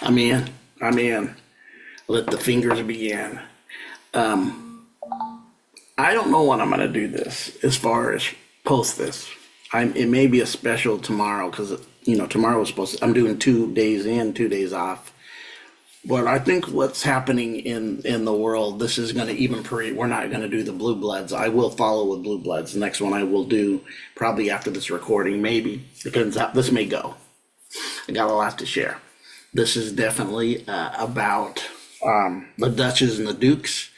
I'm in. I'm in. Let the fingers begin. I don't know when I'm going to do this as far as post this. It may be a special tomorrow because, tomorrow was supposed to, I'm doing 2 days in, 2 days off. But I think what's happening in the world, this is going to we're not going to do the Blue Bloods. I will follow with Blue Bloods. The next one I will do probably after this recording, maybe. Depends how this may go. I got a lot to share. This is definitely about the Duchess and the Dukes.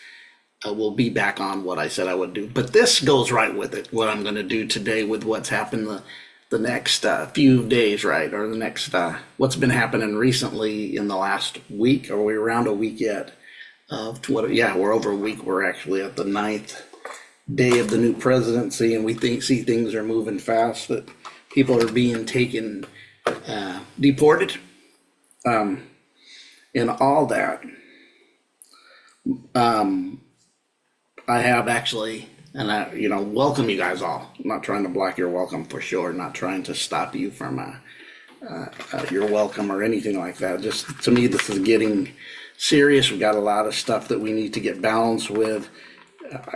We'll be back on what I said I would do. But this goes right with it, what I'm going to do today with what's happened the next few days, right? Or the next, what's been happening recently in the last week. Are we around a week yet? Yeah, we're over a week. We're actually at the 9th day of the new presidency, and we see things are moving fast, that people are being taken, deported, and all that. I have actually, and welcome you guys all. I'm not trying to block your welcome for sure. Not trying to stop you from your welcome or anything like that. Just to me, this is getting serious. We've got a lot of stuff that we need to get balanced with.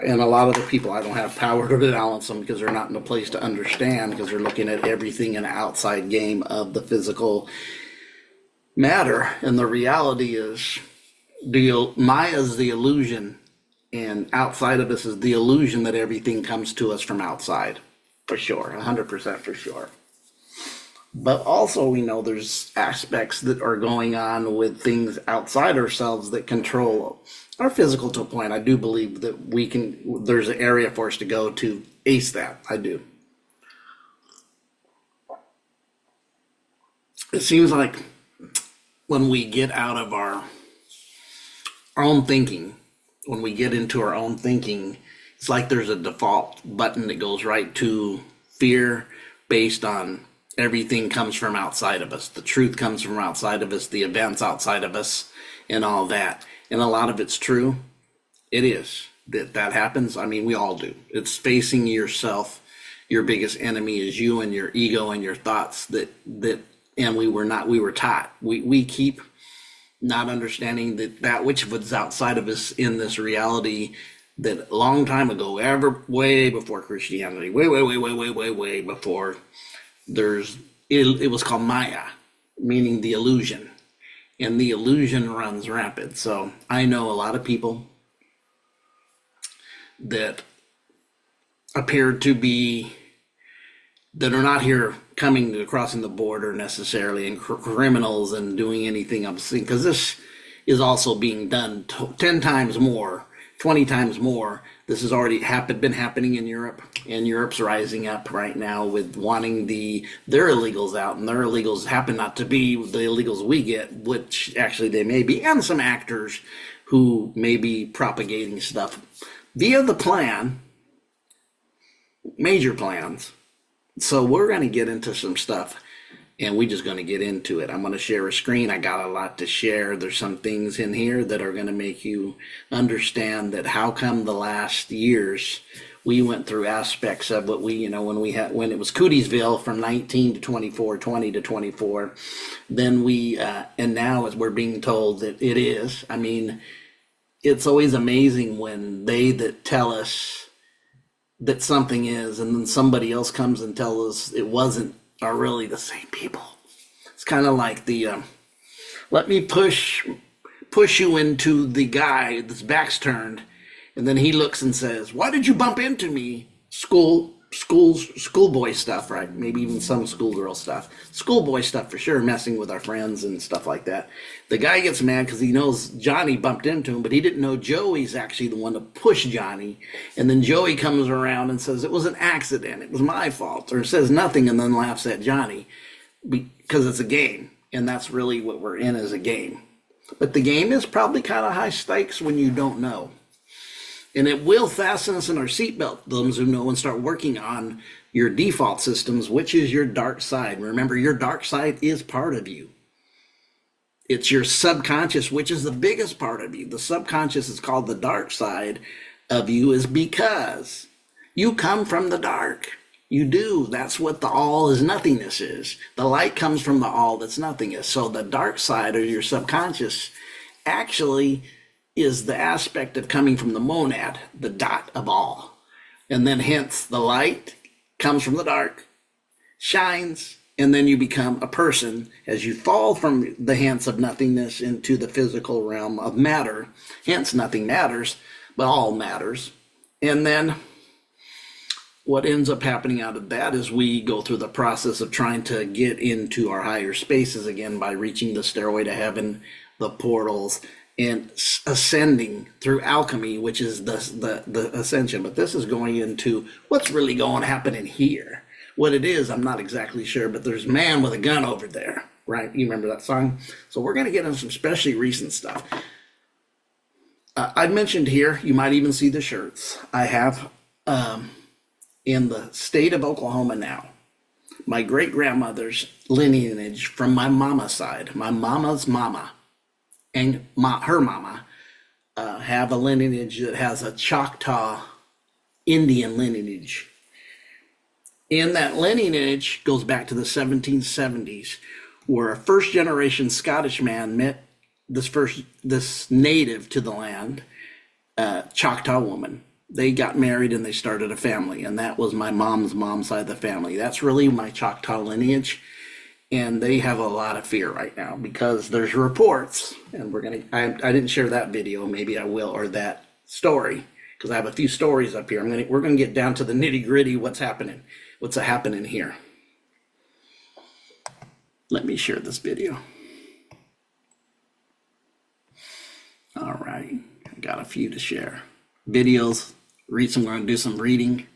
And a lot of the people, I don't have power to balance them because they're not in a place to understand, because they're looking at everything in an outside game of the physical matter. And the reality is, Maya's the illusion, and outside of us is the illusion that everything comes to us from outside, for sure, 100% for sure. But also we know there's aspects that are going on with things outside ourselves that control our physical to a point. I do believe that there's an area for us to go to ace that. I do. It seems like when we get out of our own thinking, when we get into our own thinking, it's like there's a default button that goes right to fear based on everything comes from outside of us. The truth comes from outside of us, the events outside of us, and all that. And a lot of it's true. It is. That happens. I mean, we all do. It's facing yourself. Your biggest enemy is you and your ego and your thoughts and we were taught. We keep not understanding that which was outside of us in this reality, that a long time ago, way before Christianity, way before, it was called Maya, meaning the illusion, and the illusion runs rampant. So I know a lot of people that appear to be, that are not here coming to crossing the border necessarily, and criminals and doing anything obscene, because this is also being done 10 times more, 20 times more. This has already been happening in Europe, and Europe's rising up right now with wanting their illegals out, and their illegals happen not to be the illegals we get, which actually they may be, and some actors who may be propagating stuff via the plan, major plans. So we're going to get into some stuff, and we're just going to get into it. I'm going to share a screen. I got a lot to share. There's some things in here that are going to make you understand that how come the last years we went through aspects of what when it was Cootiesville from 19 to 24, 20 to 24, then and now as we're being told that it is. I mean, it's always amazing when that tell us that something is, and then somebody else comes and tells us it wasn't, are really the same people. It's kind of like let me push you into the guy that's back's turned, and then he looks and says, "Why did you bump into me?" Schoolboy stuff, right? Maybe even some schoolgirl stuff. Schoolboy stuff for sure, messing with our friends and stuff like that. The guy gets mad because he knows Johnny bumped into him, but he didn't know Joey's actually the one to push Johnny. And then Joey comes around and says, "It was an accident. It was my fault," or says nothing and then laughs at Johnny because it's a game. And that's really what we're in, as a game. But the game is probably kind of high stakes when you don't know. And it will fasten us in our seatbelt, those who know, and start working on your default systems, which is your dark side. Remember, your dark side is part of you. It's your subconscious, which is the biggest part of you. The subconscious is called the dark side of you, is because you come from the dark. You do. That's what the all is nothingness is. The light comes from the all that's nothingness. So the dark side or your subconscious actually is the aspect of coming from the monad, the dot of all. And then hence the light comes from the dark, shines, and then you become a person as you fall from the hence of nothingness into the physical realm of matter. Hence nothing matters, but all matters. And then what ends up happening out of that is we go through the process of trying to get into our higher spaces again by reaching the stairway to heaven, the portals, and ascending through alchemy, which is the ascension. But this is going into what's really going to happen in here. What it is, I'm not exactly sure, but there's a man with a gun over there, right? You remember that song? So we're going to get into some especially recent stuff. I mentioned here, you might even see the shirts. I have in the state of Oklahoma now, my great-grandmother's lineage from my mama's side, my mama's mama, and her mama have a lineage that has a Choctaw Indian lineage. In that lineage goes back to the 1770s, where a first-generation Scottish man met this native to the land, Choctaw woman. They got married and they started a family, and that was my mom's side of the family. That's really my Choctaw lineage, and they have a lot of fear right now because there's reports, and I didn't share that video, maybe I will, or that story, because I have a few stories up here. We're gonna get down to the nitty gritty, what's happening here. Let me share this video. All right, I got a few to share. Videos, we're going to do some reading.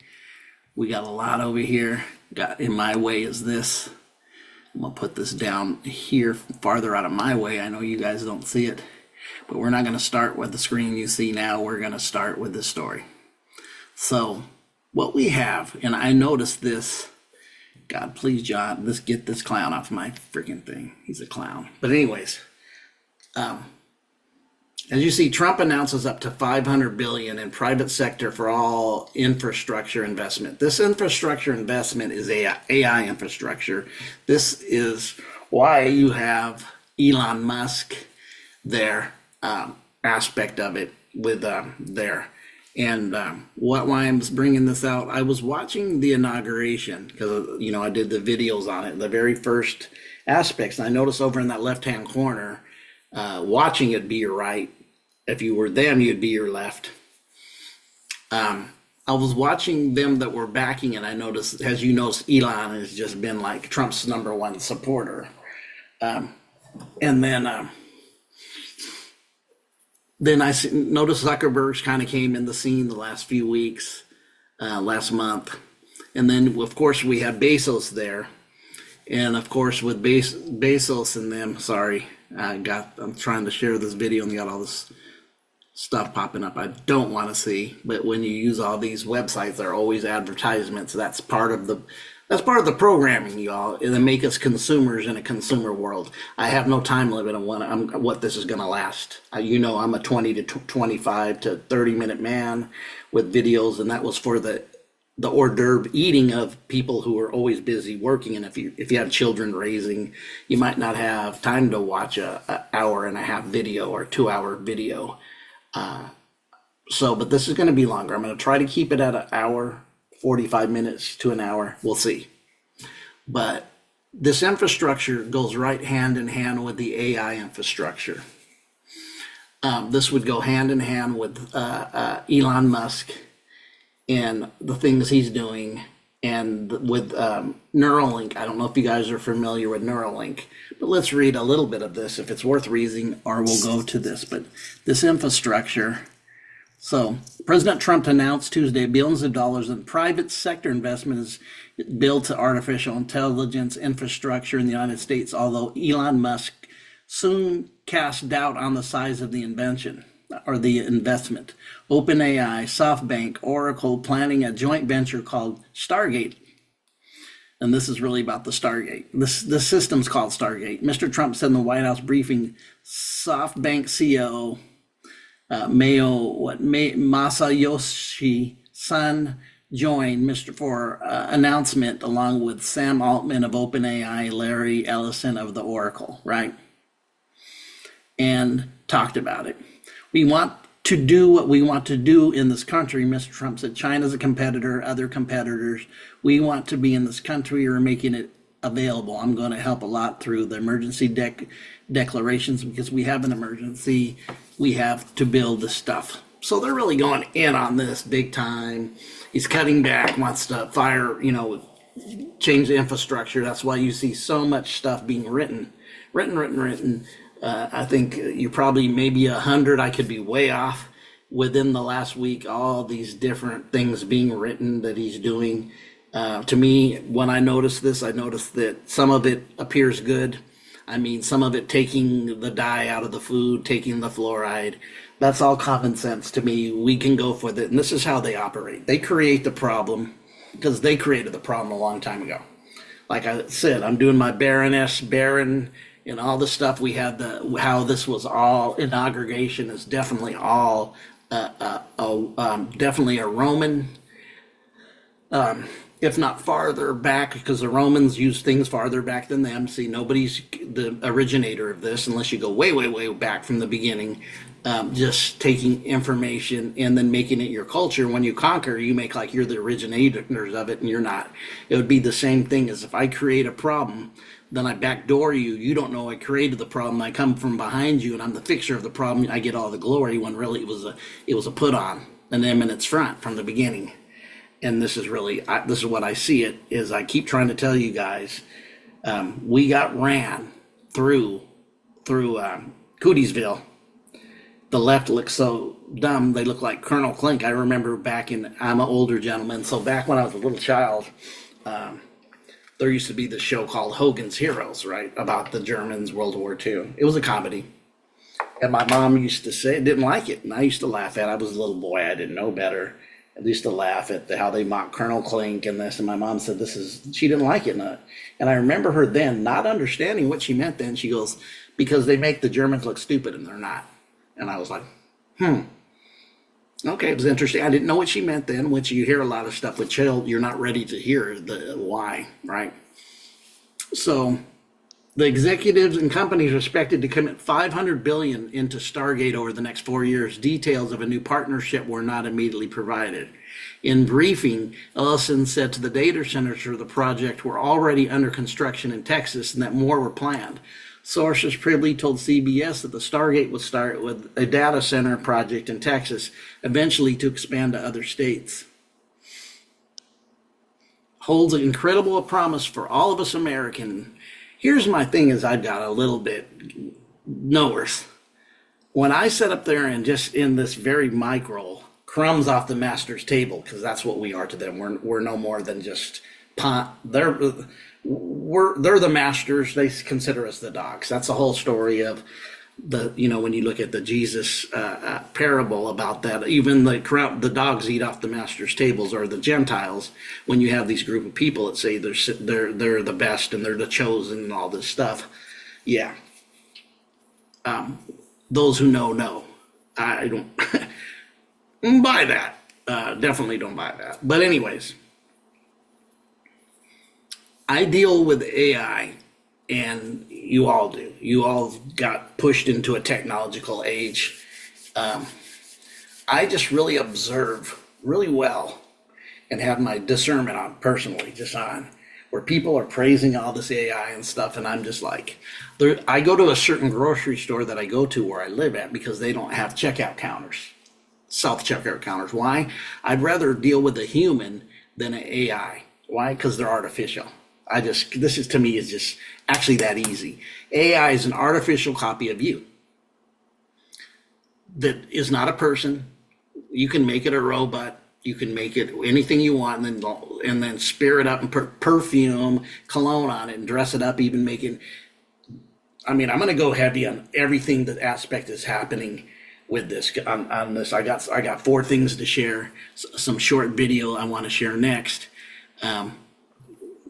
We got a lot over here. Got in my way is this. I'm going to put this down here farther out of my way. I know you guys don't see it, but we're not going to start with the screen you see now. We're going to start with this story. So what we have, and I noticed this, God, please, John, get this clown off my freaking thing. He's a clown. But anyways, as you see, Trump announces up to $500 billion in private sector for all infrastructure investment. This infrastructure investment is AI infrastructure. This is why you have Elon Musk there, aspect of it with there. And why I'm bringing this out, I was watching the inauguration because, I did the videos on it, the very first aspects. And I noticed over in that left-hand corner, watching it be your right. If you were them, you'd be your left. I was watching them that were backing, and I noticed, as you notice, Elon has just been like Trump's #1 supporter. And then I noticed Zuckerberg's kind of came in the scene the last few weeks, last month. And then, of course, we have Bezos there. And, of course, with Bezos and them, sorry, I'm trying to share this video and got all this stuff popping up I don't want to see, but when you use all these websites, there are always advertisements. That's part of the programming, y'all. They make us consumers in a consumer world. I have no time limit on what this is going to last. I'm a 20 to 25 to 30-minute man with videos, and that was for the hors d'oeuvre eating of people who are always busy working. And if you have children raising, you might not have time to watch a hour and a half video or 2-hour video. But this is going to be longer. I'm going to try to keep it at an hour, 45 minutes to an hour. We'll see. But this infrastructure goes right hand in hand with the AI infrastructure. This would go hand in hand with Elon Musk and the things he's doing, and with Neuralink. I don't know if you guys are familiar with Neuralink, but let's read a little bit of this if it's worth reading, or we'll go to this. But this infrastructure. So President Trump announced Tuesday billions of dollars in private sector investment is built to artificial intelligence infrastructure in the United States, although Elon Musk soon cast doubt on the size of the invention or the investment. OpenAI, SoftBank, Oracle planning a joint venture called Stargate. And this is really about the Stargate. This system's called Stargate. Mr. Trump said in the White House briefing, SoftBank CEO Masayoshi Son join Mr. for announcement along with Sam Altman of OpenAI, Larry Ellison of the Oracle, right? And talked about it. We want to do what we want to do in this country. Mr. Trump said China's a competitor, other competitors. We want to be in this country or making it available. I'm going to help a lot through the emergency declarations because we have an emergency. We have to build this stuff. So they're really going in on this big time. He's cutting back, wants to fire, change the infrastructure. That's why you see so much stuff being written. I think you probably maybe 100. I could be way off within the last week. All these different things being written that he's doing. To me, when I noticed this, I noticed that some of it appears good. I mean, some of it taking the dye out of the food, taking the fluoride. That's all common sense to me. We can go for that. And this is how they operate. They create the problem because they created the problem a long time ago. Like I said, I'm doing my Baron and all the stuff. We had how this was all in aggregation is definitely all definitely a Roman, if not farther back, because the Romans used things farther back than them. See, nobody's the originator of this unless you go way, way, way back from the beginning. Just taking information and then making it your culture. When you conquer, you make like you're the originators of it, and you're not. It would be the same thing as if I create a problem, then I backdoor you. You don't know I created the problem. I come from behind you, and I'm the fixer of the problem. I get all the glory when really it was a put on, and them in its front from the beginning. And this is really this is what I see it is. I keep trying to tell you guys, we got ran through Cootiesville. The left looks so dumb. They look like Colonel Klink. I remember I'm an older gentleman, so back when I was a little child, there used to be this show called Hogan's Heroes, right, about the Germans, World War II. It was a comedy. And my mom used to say, didn't like it, and I used to laugh at it. I was a little boy. I didn't know better. I used to laugh at how they mock Colonel Klink and this, and my mom said she didn't like it. And I remember her then not understanding what she meant then. She goes, because they make the Germans look stupid, and they're not. And I was like, okay, it was interesting. I didn't know what she meant then, which you hear a lot of stuff with child, you're not ready to hear the why, right? So the executives and companies are expected to commit $500 billion into Stargate over the next 4 years. Details of a new partnership were not immediately provided. In briefing, Ellison said to the data centers for the project were already under construction in Texas and that more were planned. Sources previously told CBS that the Stargate would start with a data center project in Texas, eventually to expand to other states. Holds an incredible promise for all of us Americans. Here's my thing is I've got a little bit north. When I sit up there and just in this very micro, crumbs off the master's table, because that's what we are to them. We're no more than just they're the masters. They consider us the dogs. That's the whole story of when you look at the Jesus parable about that, even the dogs eat off the master's tables, or the Gentiles. When you have these group of people that say they're the best and they're the chosen and all this stuff, yeah. Those who know. I don't buy that. Definitely don't buy that. But anyways. I deal with AI, and you all do. You all got pushed into a technological age. I just really observe really well and have my discernment on personally, just on where people are praising all this AI and stuff, and I'm just like, I go to a certain grocery store that I go to where I live at because they don't have checkout counters, self-checkout counters. Why? I'd rather deal with a human than an AI. Why? Because they're artificial. This is to me is just actually that easy. AI is an artificial copy of you that is not a person. You can make it a robot. You can make it anything you want, and then spear it up and put perfume, cologne on it, and dress it up. Even making. I mean, I'm going to go heavy on everything that aspect is happening with this. On this, I got 4 things to share. Some short video I want to share next.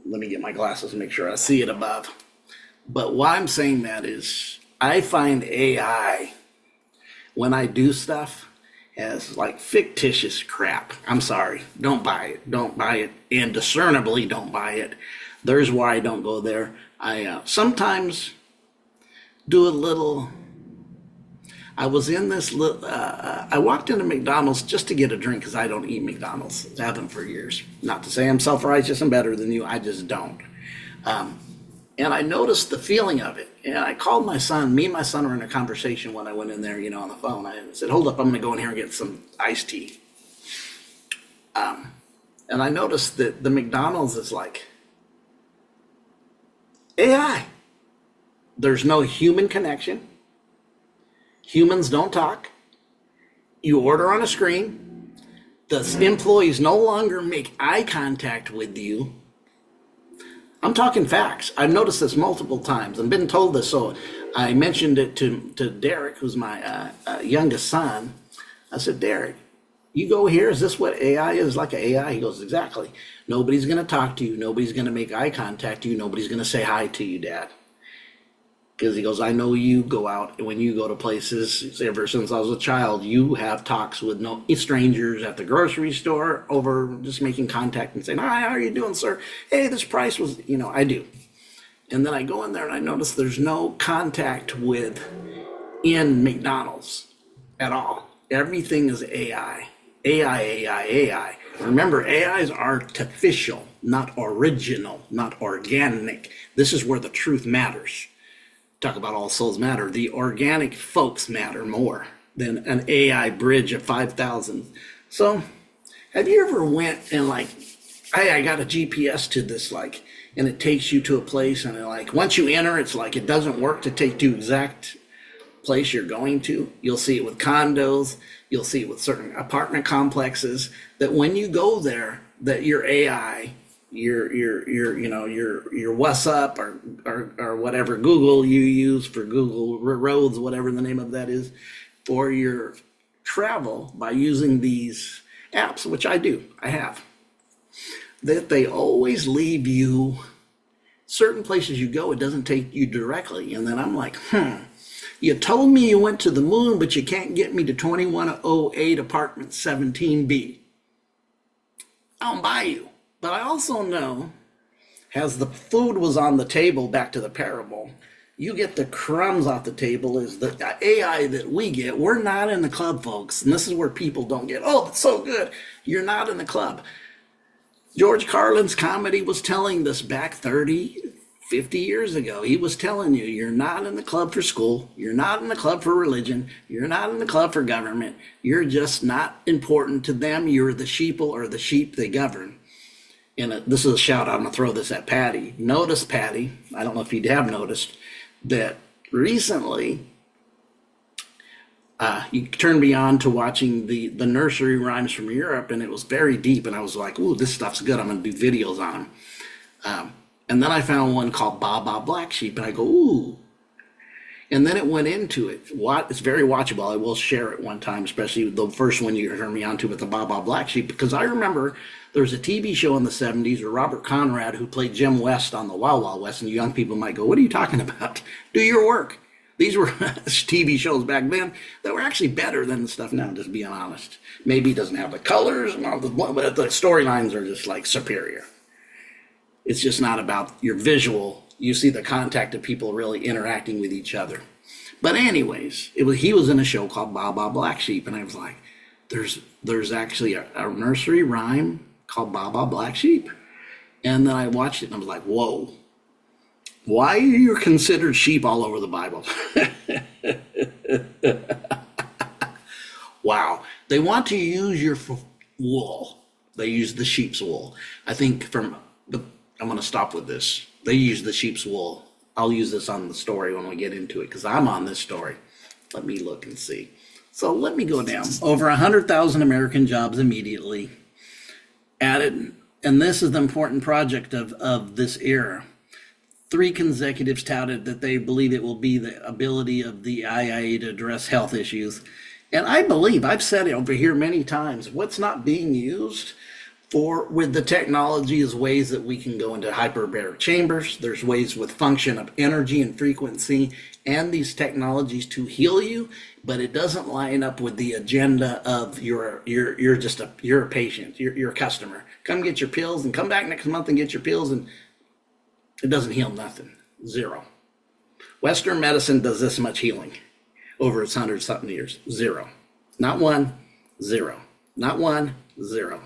Let me get my glasses and make sure I see it above. But why I'm saying that is I find AI, when I do stuff, as like fictitious crap. I'm sorry. Don't buy it. Don't buy it. And discernibly don't buy it. There's why I don't go there. I sometimes do a little. I was in this little. I walked into McDonald's just to get a drink because I don't eat McDonald's. I haven't for years. Not to say I'm self-righteous and better than you. I just don't. And I noticed the feeling of it. And I called my son. Me and my son were in a conversation when I went in there, on the phone. I said, hold up, I'm going to go in here and get some iced tea. And I noticed that the McDonald's is like AI. There's no human connection. Humans don't talk. You order on a screen. The employees no longer make eye contact with you. I'm talking facts. I've noticed this multiple times and been told this. So I mentioned it to Derek, who's my youngest son. I said, Derek, you go here. Is this what AI is, like an AI? He goes, exactly. Nobody's going to talk to you. Nobody's going to make eye contact to you. Nobody's going to say hi to you, Dad. Because he goes, I know you go out, and when you go to places, ever since I was a child, you have talks with no strangers at the grocery store over just making contact and saying, hi, how are you doing, sir? Hey, this price was, I do. And then I go in there and I notice there's no contact in McDonald's at all. Everything is AI. AI. Remember, AI is artificial, not original, not organic. This is where the truth matters. Talk about all souls matter. The organic folks matter more than an AI bridge of 5,000. So have you ever went and hey, I got a GPS to this, and it takes you to a place, and once you enter, it's it doesn't work to take you to exact place you're going to. You'll see it with condos. You'll see it with certain apartment complexes, that when you go there, that your AI, your what's up or whatever Google you use for Google Roads, whatever the name of that is, for your travel by using these apps, which I have, that they always leave you certain places you go, it doesn't take you directly. And then I'm like, you told me you went to the moon, but you can't get me to 2108 apartment 17B. I don't buy you. But I also know, as the food was on the table, back to the parable, you get the crumbs off the table is the AI that we get. We're not in the club, folks. And this is where people don't get, oh, that's so good. You're not in the club. George Carlin's comedy was telling this back 30, 50 years ago. He was telling you, you're not in the club for school. You're not in the club for religion. You're not in the club for government. You're just not important to them. You're the sheeple or the sheep they govern. And this is a shout out. I'm going to throw this at Patty. Notice, Patty, I don't know if you have noticed, that recently you turned me on to watching the nursery rhymes from Europe, and it was very deep. And I was like, ooh, this stuff's good. I'm going to do videos on them. And then I found one called Baba Black Sheep, and I go, ooh. And then it went into it. It's very watchable. I will share it one time, especially the first one you heard me onto with the Baba Black Sheep, because I remember there was a TV show in the 70s where Robert Conrad, who played Jim West on the Wild Wild West, and young people might go, what are you talking about? Do your work. These were TV shows back then that were actually better than the stuff now, just being honest. Maybe it doesn't have the colors and all but the storylines are just superior. It's just not about your visual. You see the contact of people really interacting with each other. But anyways, he was in a show called Baba Black Sheep, and I was like, there's actually a nursery rhyme called Baba Black Sheep. And then I watched it and I was like, whoa, why are you considered sheep all over the Bible? Wow. They want to use your wool. They use the sheep's wool. I think I'm going to stop with this. They use the sheep's wool. I'll use this on the story when we get into it, because I'm on this story. Let me look and see. So let me go down. Over 100,000 American jobs immediately added. And this is the important project of this era. 3 consecutives touted that they believe it will be the ability of the IA to address health issues. And I believe, I've said it over here many times, what's not being used For with the technology is ways that we can go into hyperbaric chambers. There's ways with function of energy and frequency and these technologies to heal you, but it doesn't line up with the agenda of you're a patient, you're a customer. Come get your pills and come back next month and get your pills, and it doesn't heal nothing. Zero. Western medicine does this much healing over its 100-something years. Zero. Not one, zero. Not one, zero.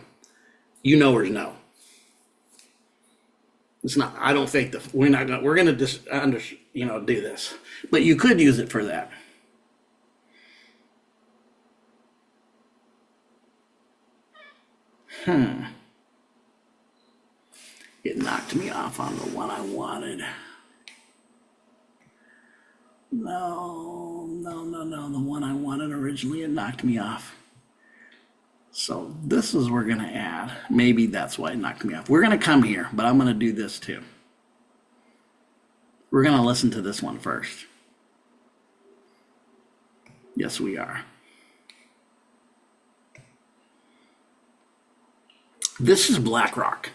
You know or no. It's not, I don't think we're going to just do this, but you could use it for that. It knocked me off on the one I wanted. No, the one I wanted originally, it knocked me off. So this is we're going to add. Maybe that's why it knocked me off. We're going to come here, but I'm going to do this too. We're going to listen to this one first. Yes, we are. This is BlackRock,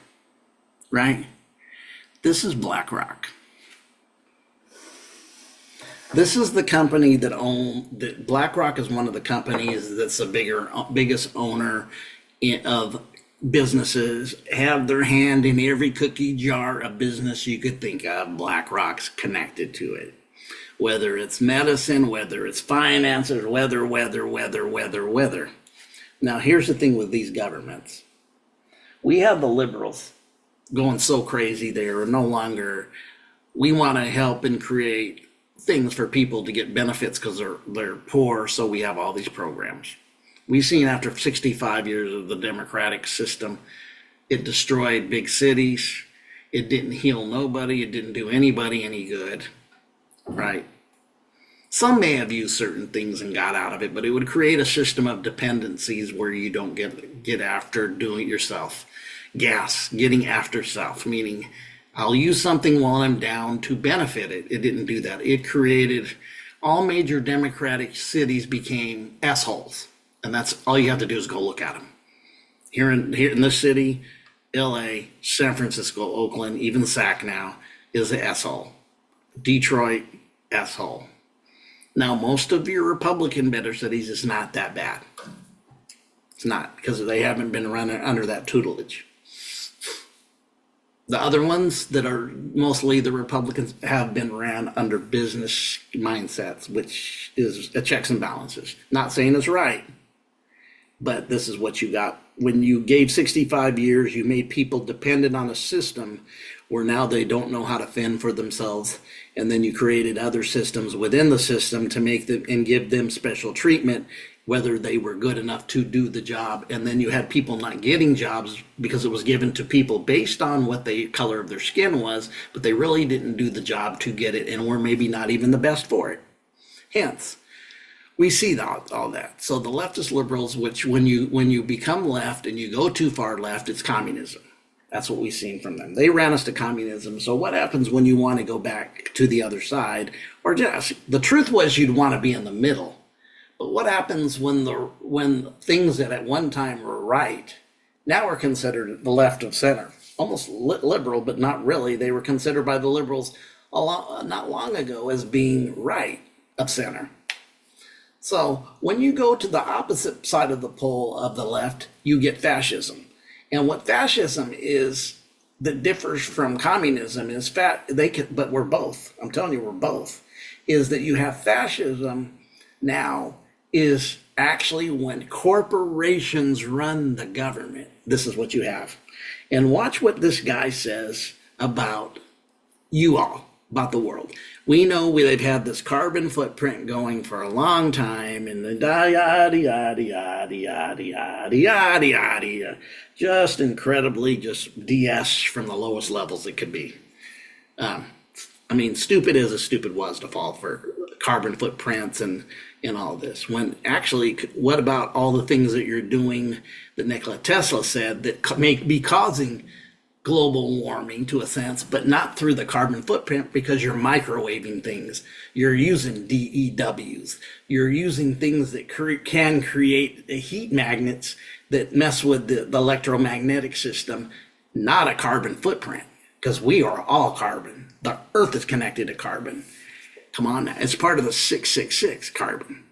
right? This is BlackRock. This is the company that BlackRock is one of the companies that's the biggest owner of businesses, have their hand in every cookie jar of business you could think of. BlackRock's connected to it. Whether it's medicine, whether it's finances, weather. Now, here's the thing with these governments. We have the liberals going so crazy they are no longer, we want to help and create things for people to get benefits because they're poor, so we have all these programs. We've seen after 65 years of the democratic system, it destroyed big cities. It didn't heal nobody. It didn't do anybody any good, right? Some may have used certain things and got out of it, but it would create a system of dependencies where you don't get after doing it yourself. Getting after self, meaning I'll use something while I'm down to benefit it. It didn't do that. It created all major democratic cities became assholes. And that's all you have to do is go look at them. Here in this city, LA, San Francisco, Oakland, even SAC now is an asshole. Detroit, asshole. Now, most of your Republican better cities is not that bad. It's not, because they haven't been running under that tutelage. The other ones that are mostly the Republicans have been ran under business mindsets, which is a checks and balances. Not saying it's right, but this is what you got. When you gave 65 years, you made people dependent on a system where now they don't know how to fend for themselves. And then you created other systems within the system to make them and give them special treatment, whether they were good enough to do the job. And then you had people not getting jobs because it was given to people based on what the color of their skin was, but they really didn't do the job to get it and were maybe not even the best for it. Hence, we see all that. So the leftist liberals, which when you become left and you go too far left, it's communism. That's what we've seen from them. They ran us to communism. So what happens when you want to go back to the other side? Or just, the truth was you'd want to be in the middle. But what happens when things that at one time were right, now are considered the left of center? Almost liberal, but not really. They were considered by the liberals not long ago as being right of center. So when you go to the opposite side of the pole of the left, you get fascism. And what fascism is that differs from communism is but we're both. I'm telling you, we're both. Is that you have fascism now is actually when corporations run the government. This is what you have. And watch what this guy says about you all, about the world. We know they've had this carbon footprint going for a long time, and the yada, just incredibly just DS from the lowest levels it could be. Stupid as a stupid was to fall for carbon footprints and all this. When actually, what about all the things that you're doing that Nikola Tesla said that may be causing global warming to a sense, but not through the carbon footprint because you're microwaving things. You're using DEWs. You're using things that can create heat magnets that mess with the electromagnetic system, not a carbon footprint, because we are all carbon. The earth is connected to carbon. Come on now. It's part of the 666 carbon.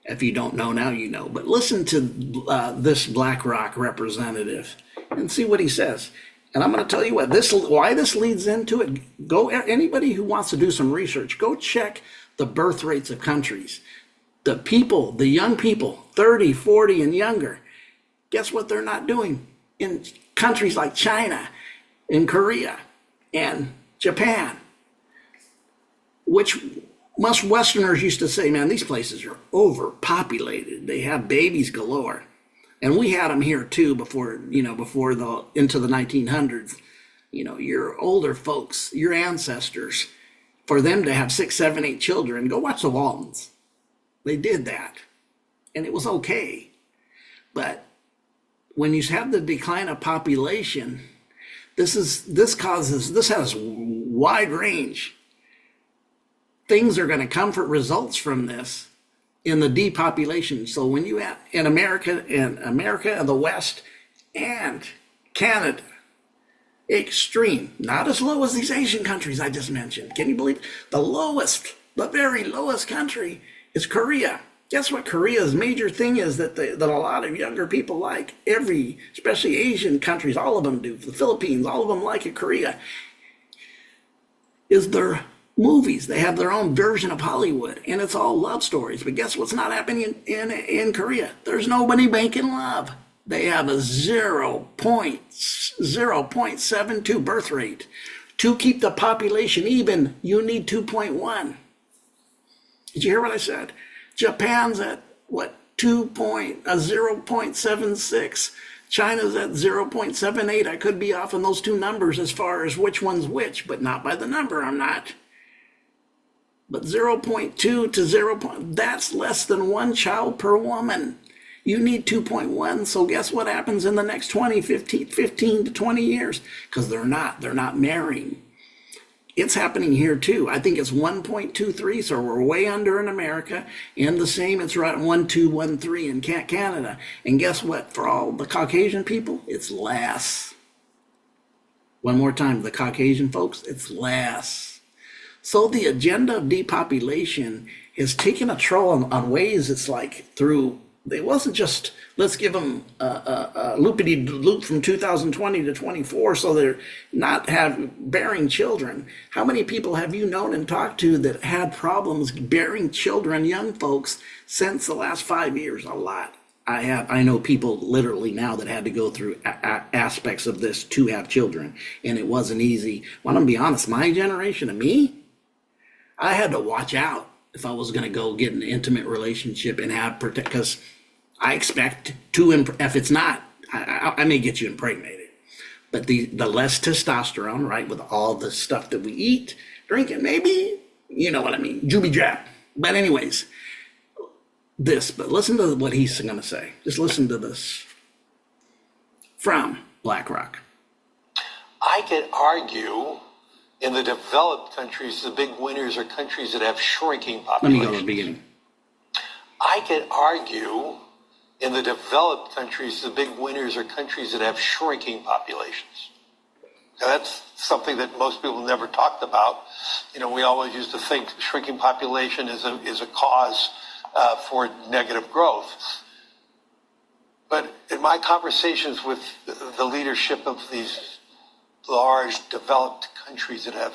If you don't know now, you know. But listen to this BlackRock representative and see what he says. And I'm going to tell you why this leads into it. Go, anybody who wants to do some research, go check the birth rates of countries. The people, the young people, 30, 40 and younger, guess what they're not doing in countries like China, in Korea, and Japan, which most Westerners used to say, man, these places are overpopulated. They have babies galore. And we had them here too before into the 1900s. Your older folks, your ancestors, for them to have 6, 7, 8 children, go watch the Waltons. They did that. And it was okay. But when you have the decline of population, this has wide range. Things are going to come for results from this in the depopulation. So when you have in America and the West and Canada, extreme, not as low as these Asian countries I just mentioned. Can you believe the very lowest country is Korea? Guess what Korea's major thing is that a lot of younger people like, especially Asian countries, all of them do, the Philippines, all of them like it, Korea, is their movies. They have their own version of Hollywood, and it's all love stories. But guess what's not happening in Korea? There's nobody making love. They have a 0.72 birth rate. To keep the population even, you need 2.1. Did you hear what I said? Japan's at what? 0.76. China's at 0.78. I could be off on those two numbers as far as which one's which, but not by the number. I'm not. But 0.2 to 0. That's less than one child per woman. You need 2.1. So guess what happens in the next 15 to 20 years? Because they're not marrying. It's happening here too. I think it's 1.23, so we're way under in America, and the same, it's right at 1.213 in Canada. And guess what? For all the Caucasian people, it's less. One more time, the Caucasian folks, it's less. So the agenda of depopulation has taken a toll on ways. It's like through, it wasn't just, let's give them a loopity-loop from 2020 to 24 so they're not bearing children. How many people have you known and talked to that had problems bearing children, young folks, since the last 5 years? A lot. I know people literally now that had to go through aspects of this to have children, and it wasn't easy. Well, I'm going to be honest, my generation, me, I had to watch out if I was going to go get an intimate relationship and have protect, because I expect to, if it's not, I may get you impregnated. But the less testosterone, right, with all the stuff that we eat, drink, and maybe, you know what I mean, jooby jab. But anyways, but listen to what he's going to say. Just listen to this from BlackRock. I could argue in the developed countries, the big winners are countries that have shrinking populations. Let me go to the beginning. I could argue in the developed countries, the big winners are countries that have shrinking populations. Now, that's something that most people never talked about. We always used to think shrinking population is a cause for negative growth. But in my conversations with the leadership of these large developed countries that have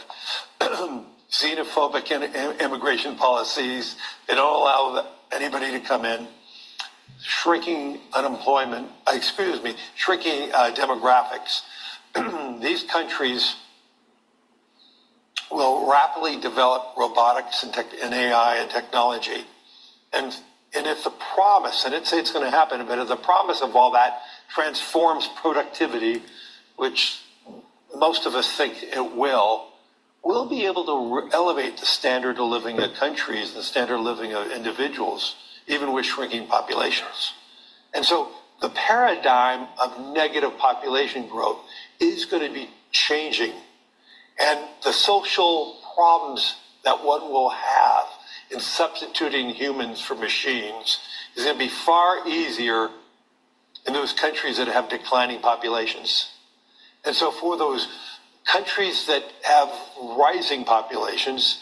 xenophobic immigration policies, they don't allow anybody to come in, shrinking unemployment, shrinking demographics. These countries will rapidly develop robotics and AI and technology. And if the promise, and I'd say it's going to happen, but if the promise of all that transforms productivity, which most of us think it will, we'll be able to elevate the standard of living of countries, the standard of living of individuals, even with shrinking populations. And so the paradigm of negative population growth is going to be changing. And the social problems that one will have in substituting humans for machines is going to be far easier in those countries that have declining populations. And so for those countries that have rising populations,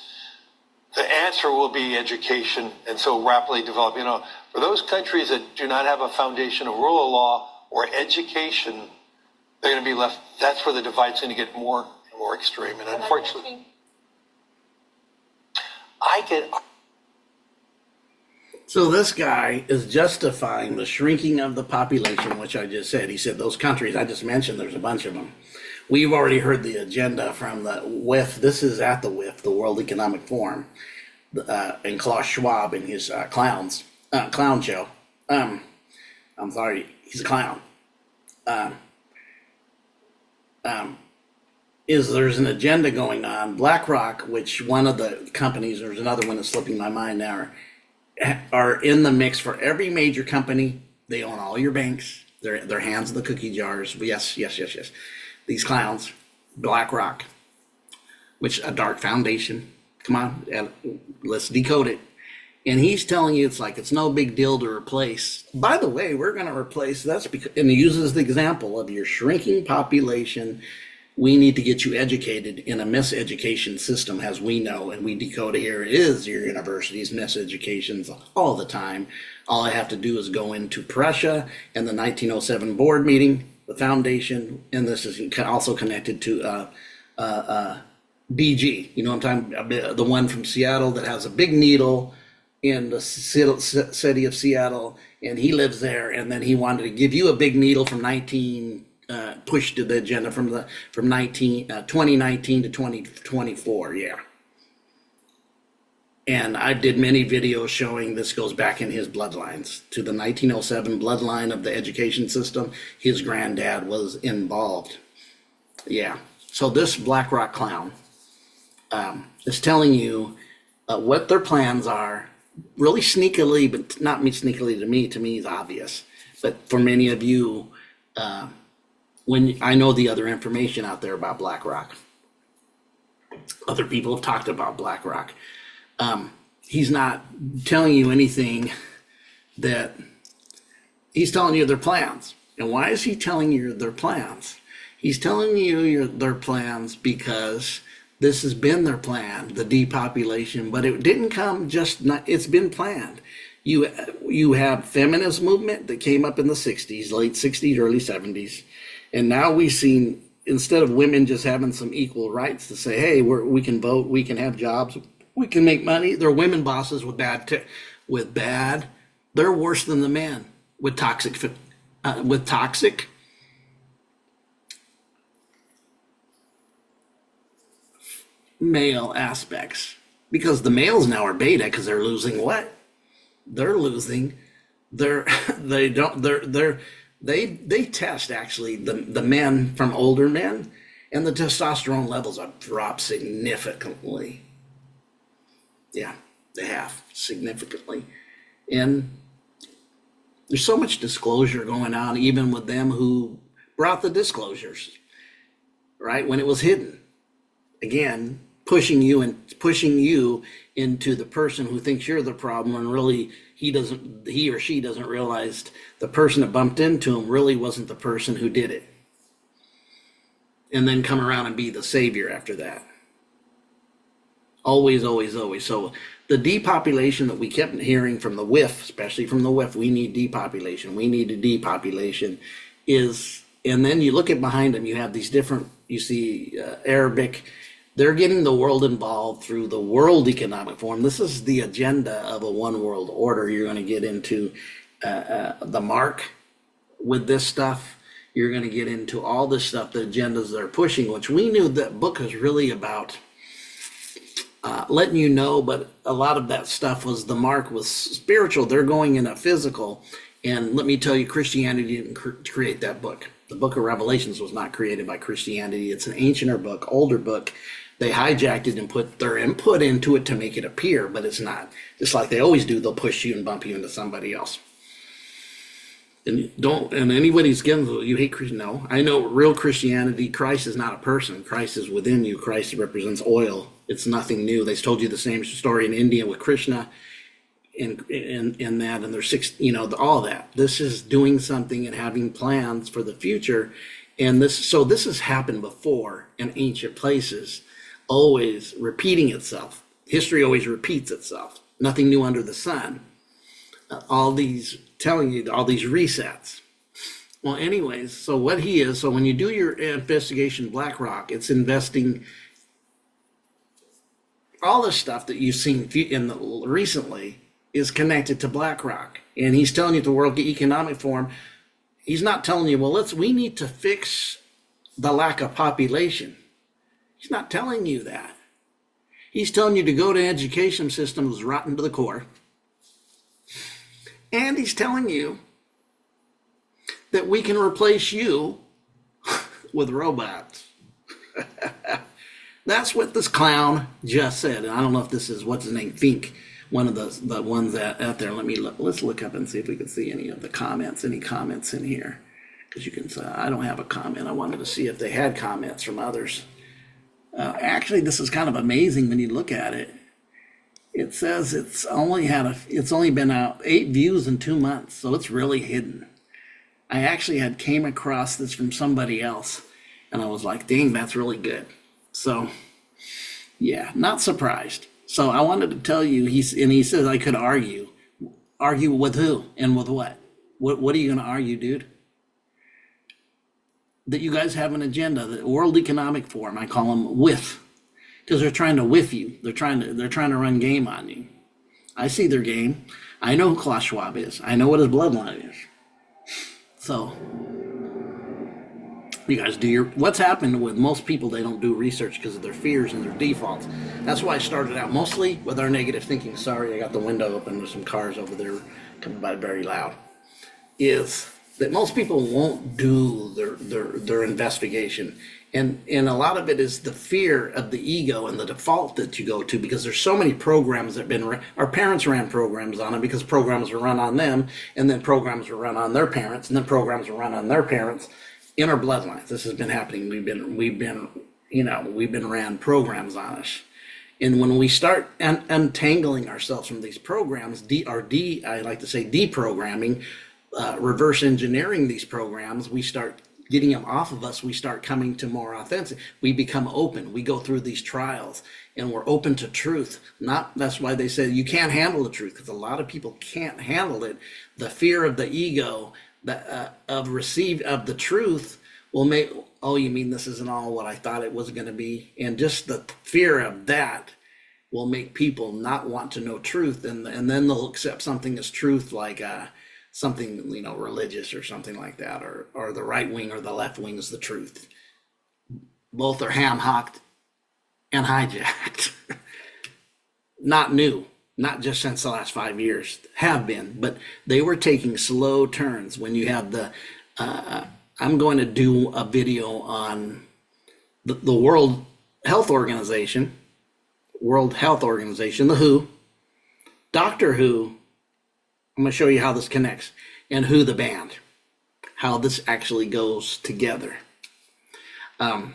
the answer will be education, and so rapidly developing. You know, for those countries that do not have a foundation of rule of law or education, they're going to be left. That's where the divide's going to get more and more extreme. And unfortunately, So this guy is justifying the shrinking of the population, which I just said. He said those countries I just mentioned, there's a bunch of them. We've already heard the agenda from the WIF. This is at the WIF, the World Economic Forum, and Klaus Schwab and his clown show. I'm sorry, he's a clown. There's an agenda going on. BlackRock, which one of the companies, there's another one that's slipping my mind now, are in the mix for every major company. They own all your banks. They're hands in the cookie jars. Yes. These clowns, BlackRock, which a dark foundation. Come on, let's decode it. And he's telling you it's no big deal to replace. By the way, we're going to replace, that's because, and he uses the example of your shrinking population. We need to get you educated in a miseducation system, as we know, and we decode here is your universities, miseducations all the time. All I have to do is go into Prussia and the 1907 board meeting, the foundation, and this is also connected to BG. You know what I'm talking about? The one from Seattle that has a big needle in the city of Seattle, and he lives there, and then he wanted to give you a big needle from pushed to the agenda from 2019 to 2024. Yeah. And I did many videos showing this goes back in his bloodlines to the 1907 bloodline of the education system. His granddad was involved. Yeah. So this BlackRock clown is telling you what their plans are, really sneakily, but not sneakily to me. To me, it's obvious. But for many of you, when I know the other information out there about BlackRock, other people have talked about BlackRock. He's not telling you anything that he's telling you their plans. And why is he telling you their plans? He's telling you their plans because this has been their plan, the depopulation, but it didn't come it's been planned. You have feminist movement that came up in the 60s, late 60s, early 70s. And now we've seen, instead of women just having some equal rights to say, hey, we can vote, we can have jobs, we can make money. They're women bosses with bad. They're worse than the men with toxic male aspects. Because the males now are beta because they're losing what? They're losing they test actually the men from older men, and the testosterone levels have dropped significantly. Yeah, they have significantly. And there's so much disclosure going on, even with them who brought the disclosures, right? When it was hidden. Again, pushing you into the person who thinks you're the problem, and really he or she doesn't realize the person that bumped into him really wasn't the person who did it. And then come around and be the savior after that. Always. So the depopulation that we kept hearing from the WIF, especially from the WIF, we need depopulation. We need a depopulation is, and then you look at behind them, you have these different, you see Arabic, they're getting the world involved through the World Economic Forum. This is the agenda of a one world order. You're going to get into the mark with this stuff. You're going to get into all this stuff, the agendas they're pushing, which we knew that book was really about letting you know, but a lot of that stuff was the mark was spiritual. They're going in a physical. And let me tell you, Christianity didn't create that book. The book of Revelations was not created by Christianity. It's an ancienter book, older book. They hijacked it and put their input into it to make it appear, but it's not. Just like they always do, they'll push you and bump you into somebody else. And anybody's getting, you hate Christian. No, I know real Christianity, Christ is not a person. Christ is within you. Christ represents oil. It's nothing new. They told you the same story in India with Krishna. in that, and there's six, all that. This is doing something and having plans for the future. And this has happened before in ancient places, always repeating itself. History always repeats itself. Nothing new under the sun. All these telling you all these resets. Well, anyways, so what he is, so when you do your investigation, BlackRock, it's investing all the stuff that you've seen recently is connected to BlackRock. And he's telling you at the World Economic Forum, he's not telling you, well, we need to fix the lack of population. He's not telling you that. He's telling you to go to education systems rotten to the core. And he's telling you that we can replace you with robots. That's what this clown just said. And I don't know if this is, what's his name, Fink, one of the ones out there. Let's look up and see if we can see any of the comments, any comments in here. Because you can say, I don't have a comment. I wanted to see if they had comments from others. Actually, this is kind of amazing when you look at it. It says it's only been out 8 views in 2 months, so it's really hidden. I actually came across this from somebody else, and I was like, dang, that's really good. So, yeah, not surprised. So I wanted to tell you, he says I could argue. Argue with who and with what? What are you going to argue, dude? That you guys have an agenda, the World Economic Forum, I call them whiff, because they're trying to whiff you. They're trying to run game on you. I see their game. I know who Klaus Schwab is. I know what his bloodline is. So you guys what's happened with most people, they don't do research because of their fears and their defaults. That's why I started out mostly with our negative thinking. Sorry, I got the window open. There's some cars over there coming by very loud. Is that most people won't do their investigation. And a lot of it is the fear of the ego and the default that you go to, because there's so many programs that our parents ran programs on them because programs were run on them, and then programs were run on their parents, and then programs were run on their parents in our bloodlines. This has been happening. We've been ran programs on us. And when we start untangling ourselves from these programs, I like to say deprogramming, reverse engineering these programs, we start getting them off of us. We start coming to more authentic. We become open. We go through these trials and we're open to truth. That's why they say you can't handle the truth, because a lot of people can't handle it. The fear of the ego of the truth will make, oh, you mean this isn't all what I thought it was going to be? And just the fear of that will make people not want to know truth. And then they'll accept something as truth, like something, religious or something like that, or the right wing or the left wing is the truth. Both are ham-hocked and hijacked. Not new, not just since the last 5 years, have been, but they were taking slow turns. When you have I'm going to do a video on the World Health Organization, the WHO, Doctor Who. I'm going to show you how this connects, and Who the band, how this actually goes together. And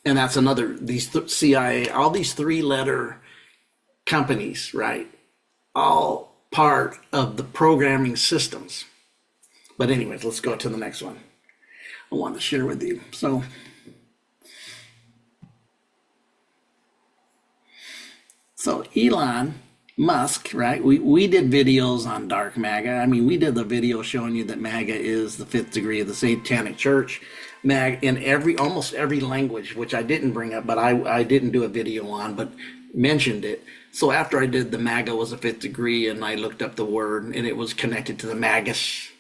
that's another, CIA, all these 3-letter companies, right? All part of the programming systems. But anyways, let's go to the next one I want to share with you. So Elon Musk, right? We did videos on dark MAGA. I mean, we did the video showing you that MAGA is the 5th degree of the Satanic Church. MAGA in almost every language, which I didn't bring up, but I didn't do a video on, but mentioned it. So after I did the MAGA was a 5th degree, and I looked up the word, and it was connected to the Magus,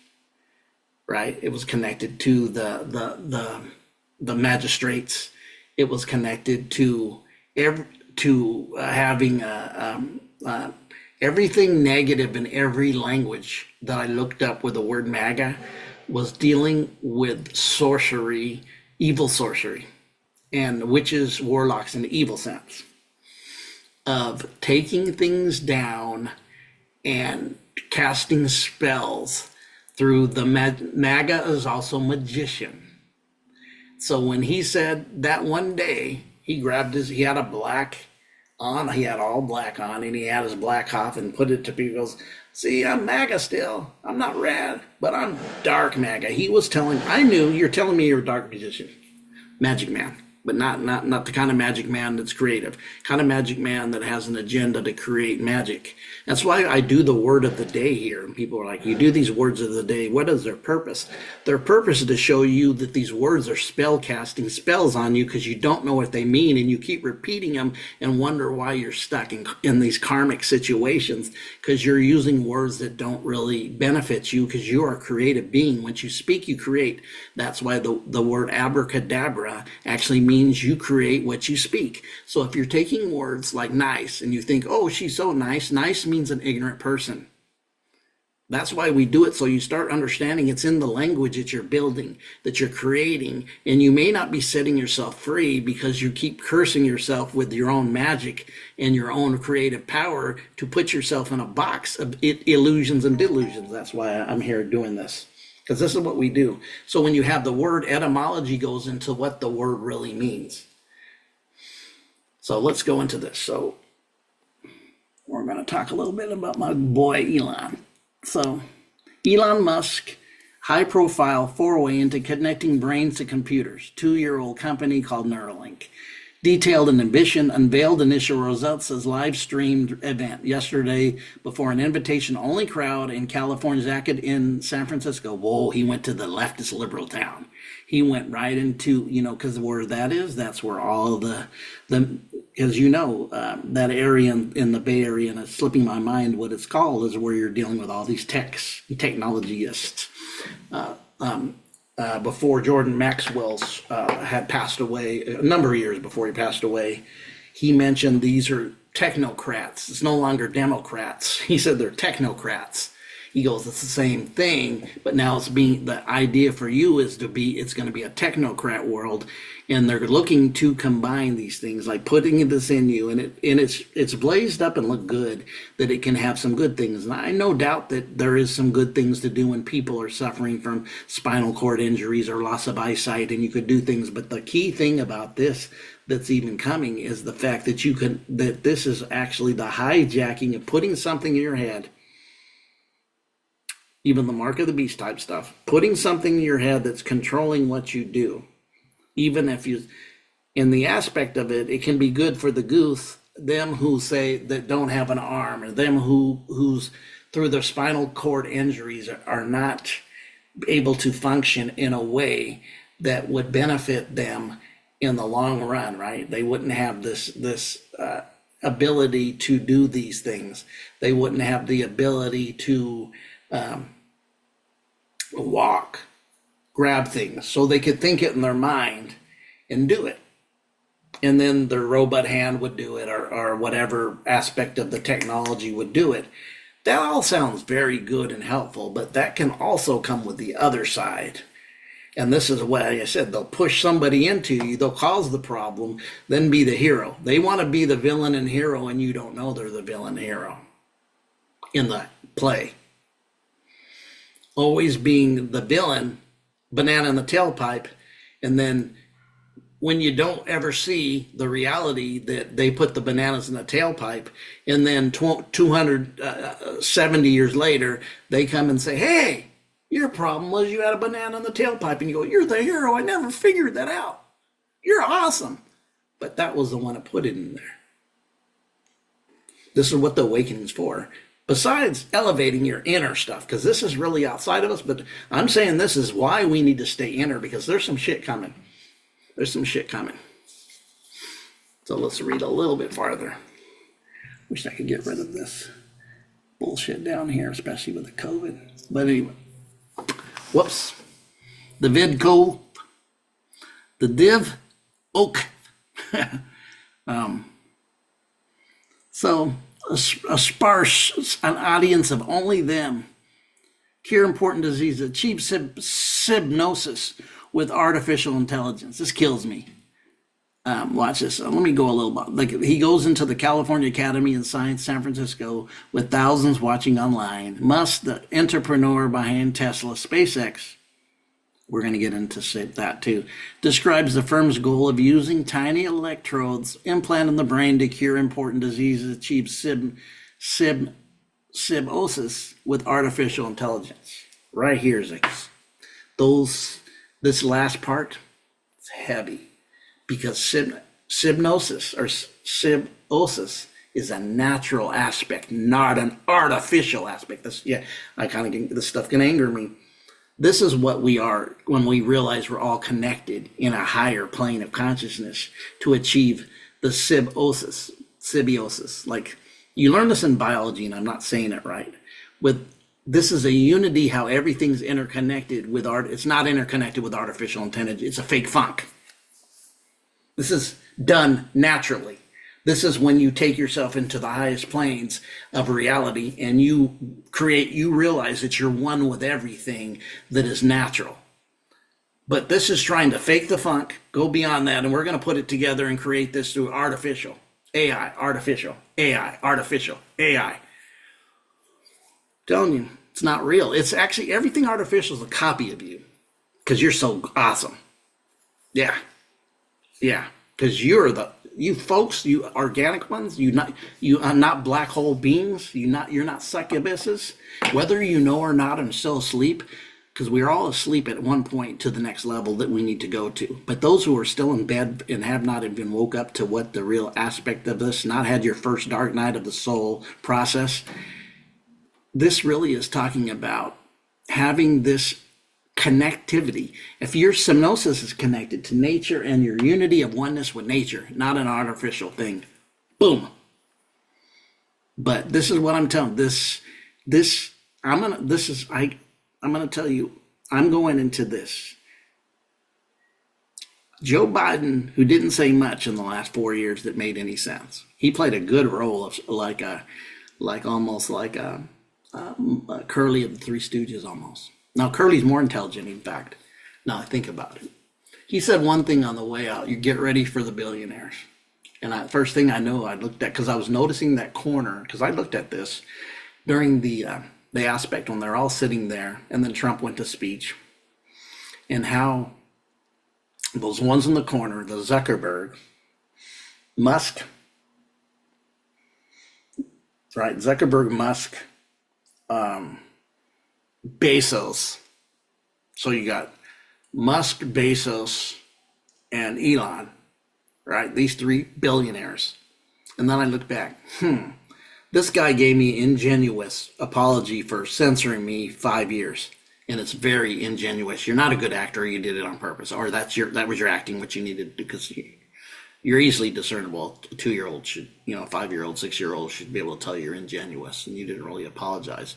right? It was connected to the magistrates. It was connected to having everything negative in every language that I looked up with the word MAGA was dealing with sorcery, evil sorcery, and witches, warlocks in the evil sense of taking things down and casting spells through the MAGA is also magician. So when he said that one day, he had a black on. He had all black on, and he had his black off and put it to people. He goes, see, I'm MAGA still. I'm not red, but I'm dark MAGA. He was telling, I knew, you're telling me you're a dark magician, magic man, but not the kind of magic man that's creative, kind of magic man that has an agenda to create magic. That's why I do the word of the day here. And people are like, you do these words of the day. What is their purpose? Their purpose is to show you that these words are spell casting spells on you because you don't know what they mean, and you keep repeating them and wonder why you're stuck in these karmic situations because you're using words that don't really benefit you because you are a creative being. Once you speak, you create. That's why the word abracadabra actually means you create what you speak. So if you're taking words like nice and you think, oh, she's so nice, nice means an ignorant person. That's why we do it, so you start understanding it's in the language that you're building, that you're creating, and you may not be setting yourself free because you keep cursing yourself with your own magic and your own creative power to put yourself in a box of illusions and delusions. That's why I'm here doing this, because this is what we do. So when you have the word, etymology goes into what the word really means. So let's go into this. So we're going to talk a little bit about my boy Elon. So Elon Musk, high profile foray into connecting brains to computers, 2-year-old company called Neuralink. Detailed an ambition, unveiled initial results as live streamed event yesterday before an invitation only crowd in California's in San Francisco. Whoa, he went to the leftist liberal town. He went right into, because where that is, that's where all the as you know, that area in the Bay Area, and it's slipping my mind what it's called, is where you're dealing with all these technologists. Before Jordan Maxwell had passed away, a number of years before he passed away, he mentioned these are technocrats. It's no longer Democrats. He said they're technocrats. He goes, it's the same thing, but now the idea for you is it's going to be a technocrat world, and they're looking to combine these things, like putting this in you, and it's blazed up and look good, that it can have some good things. And I no doubt that there is some good things to do when people are suffering from spinal cord injuries or loss of eyesight, and you could do things. But the key thing about this that's even coming is the fact that that this is actually the hijacking of putting something in your head. Even the mark of the beast type stuff, putting something in your head that's controlling what you do. Even if in the aspect of it, it can be good for the goose, them who say that don't have an arm, or them who's through their spinal cord injuries are not able to function in a way that would benefit them in the long run, right? They wouldn't have this ability to do these things. They wouldn't have the ability to walk, grab things, so they could think it in their mind and do it. And then their robot hand would do it, or whatever aspect of the technology would do it. That all sounds very good and helpful, but that can also come with the other side. And this is why I said they'll push somebody into you, they'll cause the problem, then be the hero. They want to be the villain and hero, and you don't know they're the villain and hero in the play. Always being the villain, banana in the tailpipe, and then when you don't ever see the reality that they put the bananas in the tailpipe, and then 270 years later, they come and say, hey, your problem was you had a banana in the tailpipe, and you go, you're the hero, I never figured that out. You're awesome. But that was the one that put it in there. This is what the awakening's for. Besides elevating your inner stuff, because this is really outside of us, but I'm saying this is why we need to stay inner, because there's some shit coming. There's some shit coming. So let's read a little bit farther. Wish I could get rid of this bullshit down here, especially with the COVID. But anyway, whoops. The vidco, the div oak. So a sparse, an audience of only them. Cure important disease, achieve symbiosis with artificial intelligence. This kills me. Watch this. Let me go a little bit. Like, he goes into the California Academy of Science, San Francisco, with thousands watching online. Musk, the entrepreneur behind Tesla, SpaceX, We're going to get into that too. Describes the firm's goal of using tiny electrodes implanted in the brain to cure important diseases, achieve symbiosis with artificial intelligence. Right here, Zix. This last part, it's heavy because symbiosis is a natural aspect, not an artificial aspect. This stuff can anger me. This is what we are when we realize we're all connected in a higher plane of consciousness to achieve the symbiosis. Like, you learn this in biology, and I'm not saying it right. This is a unity, how everything's interconnected with art. It's not interconnected with artificial intelligence. It's a fake funk. This is done naturally. This is when you take yourself into the highest planes of reality and you realize that you're one with everything that is natural. But this is trying to fake the funk, go beyond that, and we're going to put it together and create this through artificial AI, artificial AI, artificial AI. Telling you, it's not real. It's actually, everything artificial is a copy of you because you're so awesome. Yeah, because you folks, you organic ones, you are not black hole beings. You're not succubuses. Whether you know or not, I'm still asleep, because we're all asleep at one point to the next level that we need to go to. But those who are still in bed and have not even woke up to what the real aspect of this, not had your first dark night of the soul process, this really is talking about having this connectivity. If your symbiosis is connected to nature and your unity of oneness with nature, not an artificial thing, boom. But this is what I'm telling I'm gonna tell you, I'm going into this. Joe Biden, who didn't say much in the last 4 years that made any sense, he played a good role of almost like a Curly of the Three Stooges almost. Now, Curly's more intelligent, in fact. Now I think about it. He said one thing on the way out: you get ready for the billionaires. And first thing I know, I looked at, because I was noticing that corner, because I looked at this during the aspect when they're all sitting there, and then Trump went to speech, and how those ones in the corner, the Zuckerberg, Musk, right? Zuckerberg, Musk, Bezos. So you got Musk, Bezos, and Elon, right? These three billionaires. And then I look back, this guy gave me ingenuous apology for censoring me 5 years. And it's very ingenuous. You're not a good actor, you did it on purpose. Or that was your acting, what you needed, because you're easily discernible. A 2-year-old should, 5-year-old, 6-year-old should be able to tell you're ingenuous, and you didn't really apologize.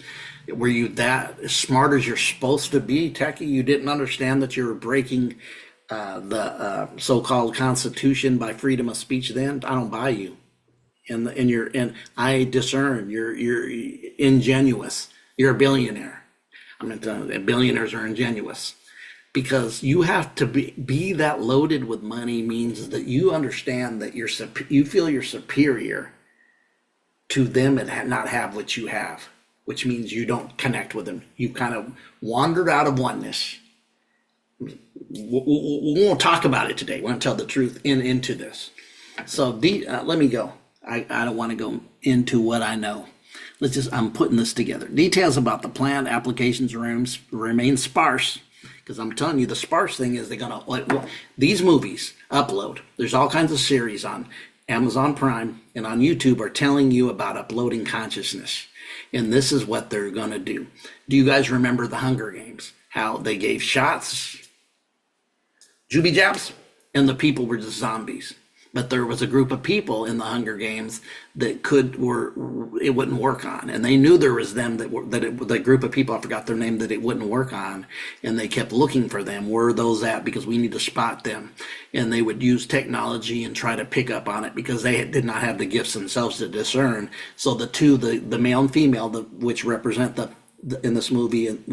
Were you that as smart as you're supposed to be, Techie? You didn't understand that you were breaking the so-called Constitution by freedom of speech then? I don't buy you. And I discern you're ingenuous. You're a billionaire. I'm not telling you, billionaires are ingenuous. Because you have to be that loaded with money means that you understand that you feel you're superior to them and not have what you have, which means you don't connect with them. You've kind of wandered out of oneness. We won't talk about it today. We won't tell the truth into this. So let me go. I don't want to go into what I know. I'm putting this together. Details about the planned applications remain sparse. Because I'm telling you, the sparse thing is these movies upload. There's all kinds of series on Amazon Prime and on YouTube are telling you about uploading consciousness. And this is what they're going to do. Do you guys remember the Hunger Games? How they gave shots, jooby jabs, and the people were just zombies. But there was a group of people in the Hunger Games that it wouldn't work on, and they knew there was them the group of people, I forgot their name, that it wouldn't work on, and they kept looking for them. Where are those at? Because we need to spot them, and they would use technology and try to pick up on it because they did not have the gifts themselves to discern. So the male and female, which represent in this movie of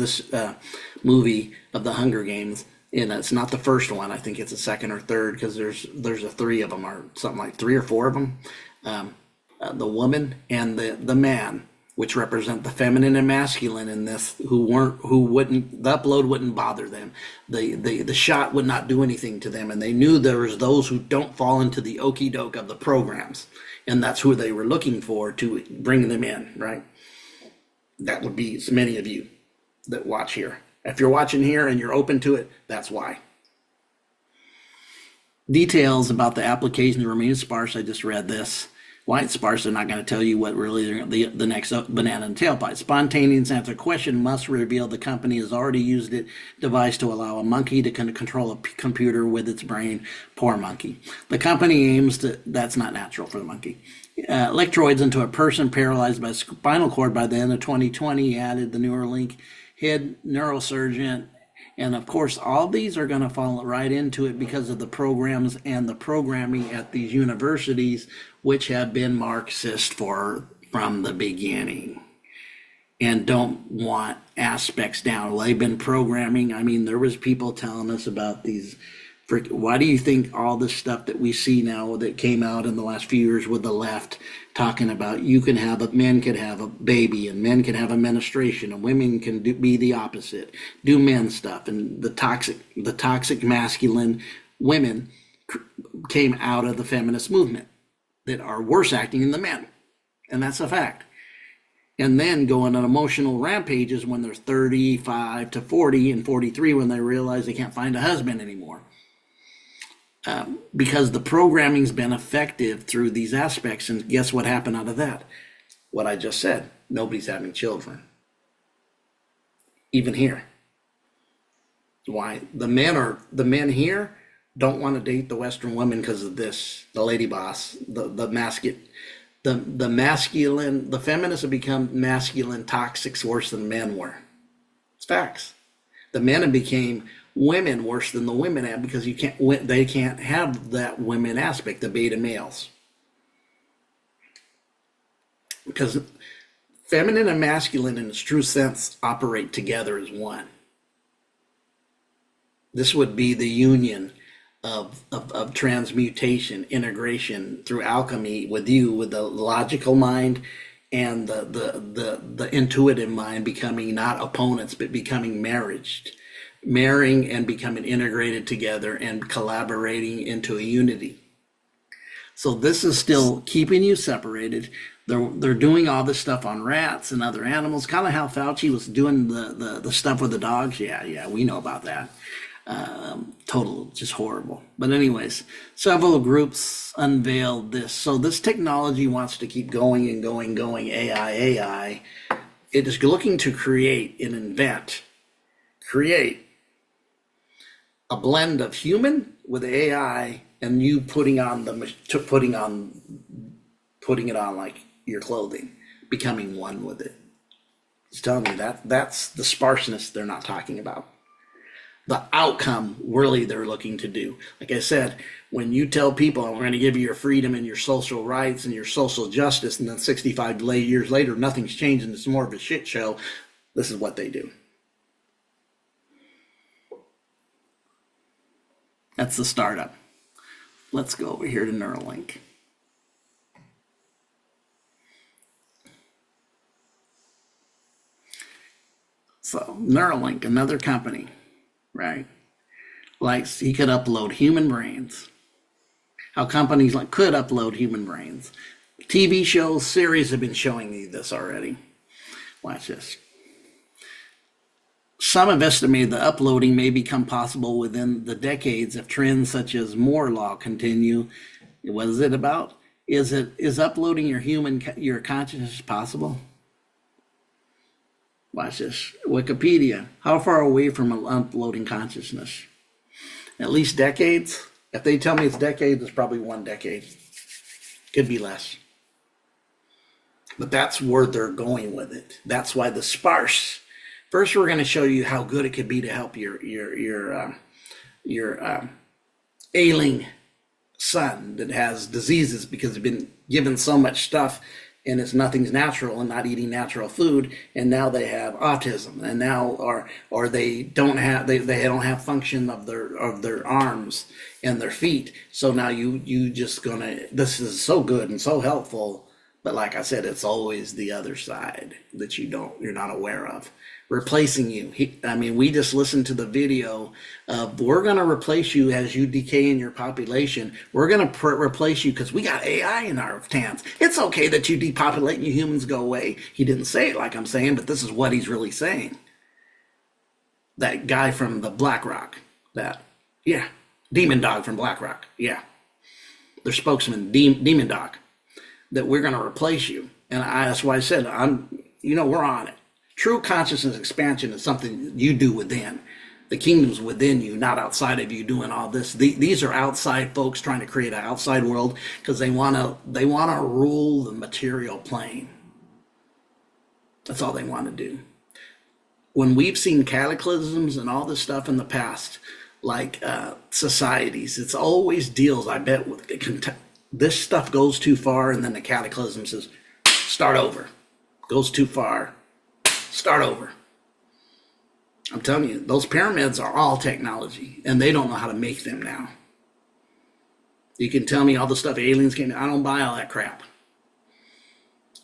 the Hunger Games. And it's not the first one. I think it's the second or third, because there's a 3 of them, or something like 3 or 4 of them. The woman and the man which represent the feminine and masculine in this, the upload wouldn't bother them. The shot would not do anything to them. And they knew there was those who don't fall into the okey doke of the programs. And that's who they were looking for to bring them in, right? That would be so many of you that watch here. If you're watching here and you're open to it, that's why. Details about the application remain sparse. I just read this. Why it's sparse, they're not going to tell you what really the next banana in the tailpipe. Spontaneous answer question must reveal the company has already used it device to allow a monkey to control a computer with its brain. Poor monkey. The company aims to, that's not natural for the monkey. Electrodes into a person paralyzed by spinal cord by the end of 2020, added the Neuralink head neurosurgeon. And of course, all these are going to fall right into it because of the programs and the programming at these universities, which have been Marxist from the beginning and don't want aspects down. Well, they've been programming. I mean, there was people telling us about these. Why do you think all this stuff that we see now that came out in the last few years with the left talking about men could have a baby and men can have a menstruation and women can be the opposite, do men stuff, and the toxic masculine women came out of the feminist movement that are worse acting than the men, and that's a fact. And then go on emotional rampages when they're 35 to 40 and 43 when they realize they can't find a husband anymore. Because the programming's been effective through these aspects, and guess what happened out of that? What I just said. Nobody's having children. Even here. Why? The men here don't want to date the Western women because of this. The lady boss, the masculine, the feminists have become masculine toxics worse than men were. It's facts. The men have became women worse than the women have because they can't have that women aspect, the beta males. Because feminine and masculine in its true sense operate together as one. This would be the union of transmutation, integration through alchemy with the logical mind and the intuitive mind becoming not opponents but becoming marrying and becoming integrated together and collaborating into a unity. So this is still keeping you separated. They're doing all this stuff on rats and other animals, kind of how Fauci was doing the stuff with the dogs. Yeah, we know about that. Total, just horrible. But anyways, several groups unveiled this. So this technology wants to keep going and going. AI. It is looking to create a blend of human with AI, and you putting it on like your clothing, becoming one with it. It's telling me that's the sparseness they're not talking about. The outcome really they're looking to do. Like I said, when you tell people I'm going to give you your freedom and your social rights and your social justice, and then 65 years later nothing's changed and it's more of a shit show, this is what they do. That's the startup. Let's go over here to Neuralink. So Neuralink, another company, right? Like he could upload human brains. How companies could upload human brains. TV shows, series have been showing you this already. Watch this. Some have estimated the uploading may become possible within the decades if trends such as Moore's law continue. What is it about? Is uploading your consciousness possible? Watch this. Wikipedia. How far away from uploading consciousness? At least decades. If they tell me it's decades, it's probably 1 decade. Could be less. But that's where they're going with it. That's why the sparse. First, we're going to show you how good it could be to help your ailing son that has diseases because they've been given so much stuff and nothing's natural and not eating natural food, and now they have autism, and now or they don't have function of their arms and their feet. So now you just this is so good and so helpful, But like I said, it's always the other side that you're not aware of. Replacing you. We just listened to the video of we're going to replace you as you decay in your population. We're going to replace you because we got AI in our hands. It's okay that you depopulate and you humans go away. He didn't say it like I'm saying, but this is what he's really saying. That guy from the BlackRock, Demon Dog from BlackRock, their spokesman, Demon Dog, that we're going to replace you. And that's why I said, we're on it. True consciousness expansion is something you do within. The kingdom's within you, not outside of you doing all this. These are outside folks trying to create an outside world because they want to rule the material plane. That's all they want to do. When we've seen cataclysms and all this stuff in the past, like societies, it's always deals, I bet, with this stuff goes too far, and then the cataclysm says, start over. Goes too far, start over. I'm telling you, those pyramids are all technology, and they don't know how to make them now. You can tell me all the stuff aliens came. I don't buy all that crap.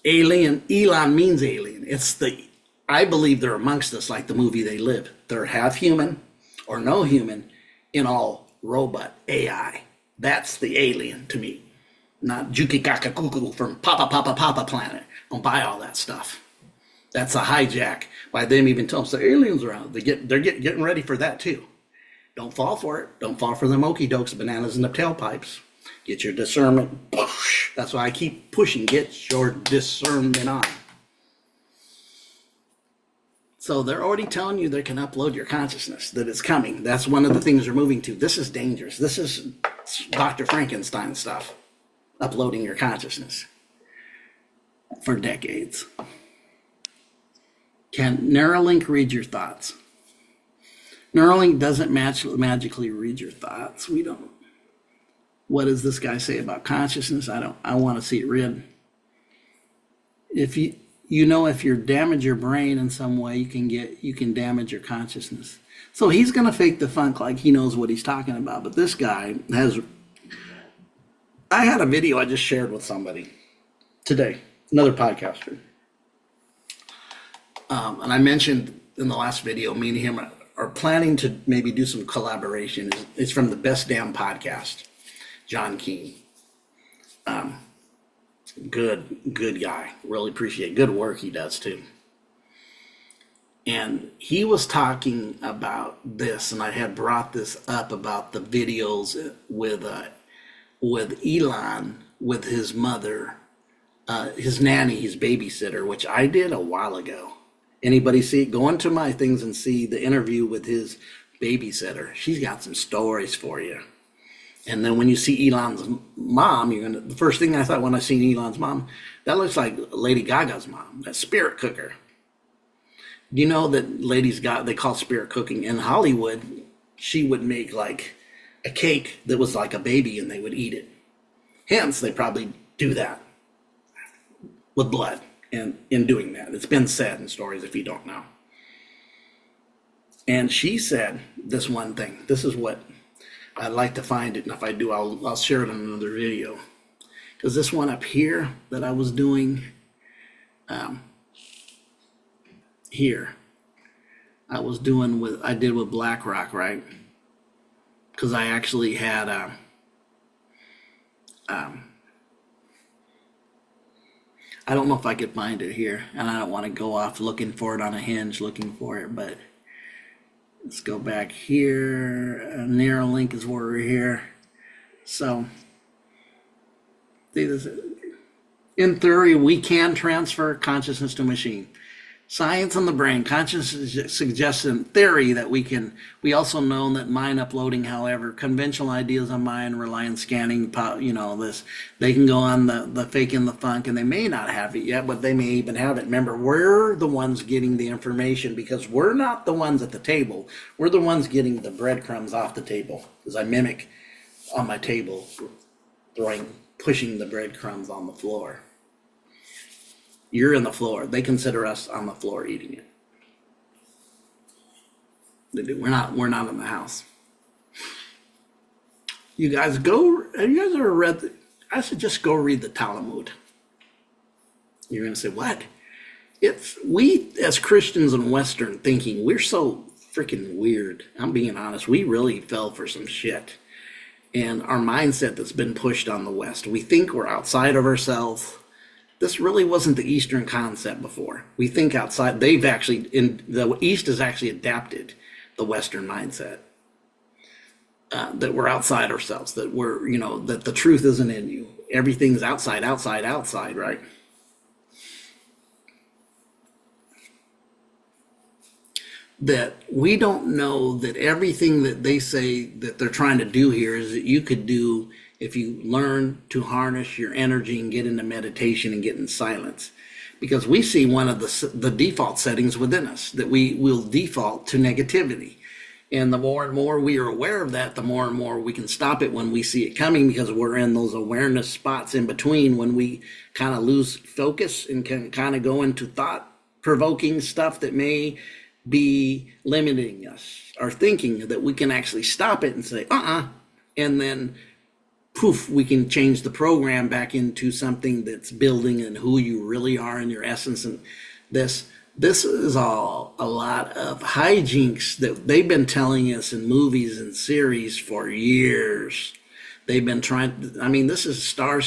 Alien, Elon means alien. I believe they're amongst us like the movie They Live. They're half human or no human in all robot AI. That's the alien to me. Not Jukikakakuku from Papa Planet. Don't buy all that stuff. That's a hijack. By them even telling us the aliens are out. They're getting ready for that too. Don't fall for it. Don't fall for them okie dokes, bananas in the tailpipes. Get your discernment. That's why I keep pushing. Get your discernment on. So they're already telling you they can upload your consciousness, that it's coming. That's one of the things they're moving to. This is dangerous. This is Dr. Frankenstein stuff. Uploading your consciousness for decades. Can Neuralink read your thoughts? Neuralink doesn't magically read your thoughts. We don't. What does this guy say about consciousness? I want to see it read. If you damage your brain in some way, you can damage your consciousness. So he's going to fake the funk like he knows what he's talking about. But this guy I had a video I just shared with somebody today, another podcaster. And I mentioned in the last video, me and him are planning to maybe do some collaboration. It's from the Best Damn Podcast, John Keane. Good guy. Really appreciate good work he does too. And he was talking about this, and I had brought this up about the videos with Elon, with his mother, his nanny, his babysitter, which I did a while ago. Anybody see it? Go into my things and see the interview with his babysitter. She's got some stories for you. And then when you see Elon's mom, the first thing I thought when I seen Elon's mom, that looks like Lady Gaga's mom, that spirit cooker. You know that they call spirit cooking in Hollywood. She would make like a cake that was like a baby and they would eat it. Hence, they probably do that with blood. And in doing that, it's been said in stories if you don't know. And she said this one thing. This is what I'd like to find it, and if I do, I'll share it in another video. Because this one up here that I was doing here, I did with BlackRock, right? Because I actually had I don't know if I could find it here, and I don't want to go off looking for it on a hinge looking for it, but let's go back here. Neuralink is where we're here. So, in theory, we can transfer consciousness to a machine. Science and the brain, consciousness suggests in theory that we also know that mind uploading, however, conventional ideas on mind rely on scanning, they can go on the fake and the funk, and they may not have it yet, but they may even have it. Remember, we're the ones getting the information because we're not the ones at the table. We're the ones getting the breadcrumbs off the table, because I mimic on my table, pushing the breadcrumbs on the floor. You're in the floor. They consider us on the floor eating it. They do. We're not in the house. Have you guys ever read I suggest go read the Talmud. You're going to say, what? It's we as Christians and Western thinking, we're so freaking weird. I'm being honest. We really fell for some shit. And our mindset that's been pushed on the West. We think we're outside of ourselves. This really wasn't the Eastern concept before. We think outside. They've actually, in the East has actually adapted the Western mindset. That we're outside ourselves, that we're, that the truth isn't in you. Everything's outside, outside, outside, right? That we don't know that everything that they say that they're trying to do here is that you could do if you learn to harness your energy and get into meditation and get in silence. Because we see one of the default settings within us, that we will default to negativity. And the more and more we are aware of that, the more and more we can stop it when we see it coming, because we're in those awareness spots in between when we kind of lose focus and can kind of go into thought-provoking stuff that may be limiting us, our thinking, that we can actually stop it and say, and then poof, we can change the program back into something that's building and who you really are in your essence. And this is all a lot of hijinks that they've been telling us in movies and series for years. They've been trying, this is Star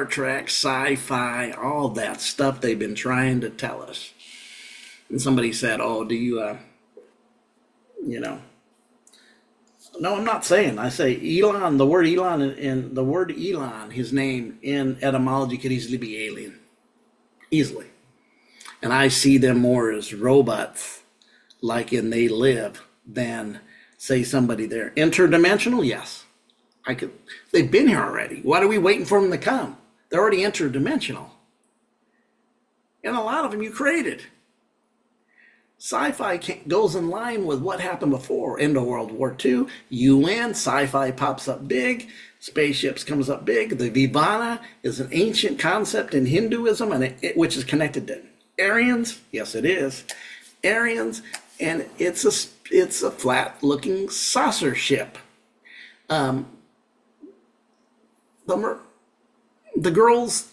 Trek, sci-fi, all that stuff they've been trying to tell us. And somebody said, oh, do you, no, I'm not saying. I say Elon, the word Elon, and the word Elon, his name in etymology could easily be alien. Easily. And I see them more as robots, like in They Live, than, say, somebody there. Interdimensional? Yes. They've been here already. What are we waiting for them to come? They're already interdimensional. And a lot of them you created. Sci-fi goes in line with what happened before. End of World War II, UN, sci-fi pops up big, spaceships comes up big. The Vivana is an ancient concept in Hinduism, and which is connected to Aryans. Yes, it is. Aryans, and it's a flat-looking saucer ship. The girls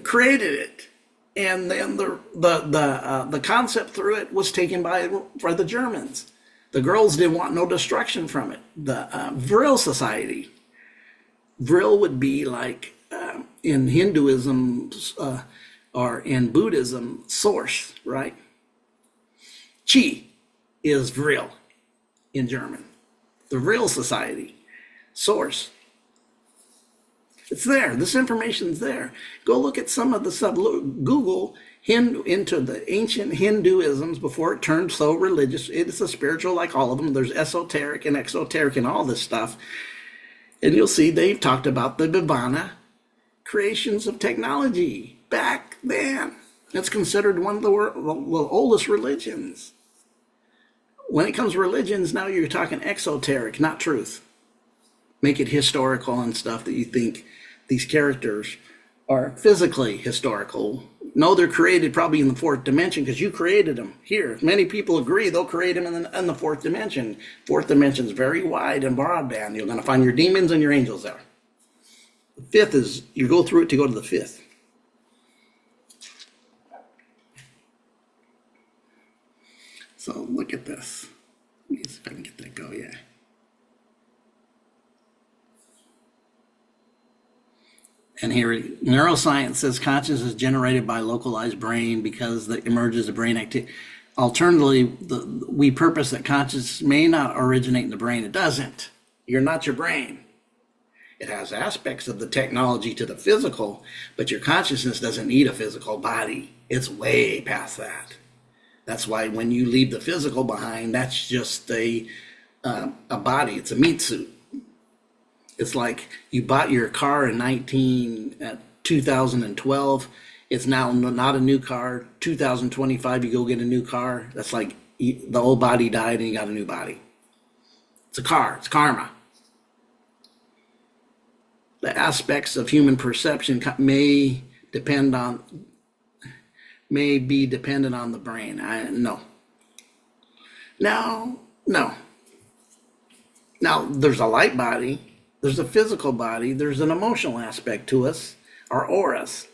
created it. And then the concept through it was taken by the Germans. The girls didn't want no destruction from it. The Vril society. Vril would be like in Hinduism or in Buddhism, source, right? Chi is Vril in German. The Vril society, source. It's there. This information's there. Go look at some of the stuff. Google into the ancient Hinduisms before it turned so religious. It's a spiritual like all of them. There's esoteric and exoteric and all this stuff. And you'll see they've talked about the Vivana creations of technology back then. It's considered one of the oldest religions. When it comes to religions, now you're talking exoteric, not truth. Make it historical and stuff that you think these characters are physically historical. No, they're created probably in the fourth dimension because you created them here. Many people agree they'll create them in the fourth dimension. Fourth dimension is very wide and broadband. You're going to find your demons and your angels there. The fifth is, you go through it to go to the fifth. So look at this. Let me see if I can get that go, yeah. And here, neuroscience says consciousness is generated by localized brain because that emerges of brain activity. Alternatively, we purpose that consciousness may not originate in the brain. It doesn't. You're not your brain. It has aspects of the technology to the physical, but your consciousness doesn't need a physical body. It's way past that. That's why when you leave the physical behind, that's just a body. It's a meat suit. It's like you bought your car in 2012. It's now not a new car. 2025, you go get a new car. That's like the old body died and you got a new body. It's a car. It's karma. The aspects of human perception may be dependent on the brain. No. Now, there's a light body, there's a physical body, there's an emotional aspect to us, our auras.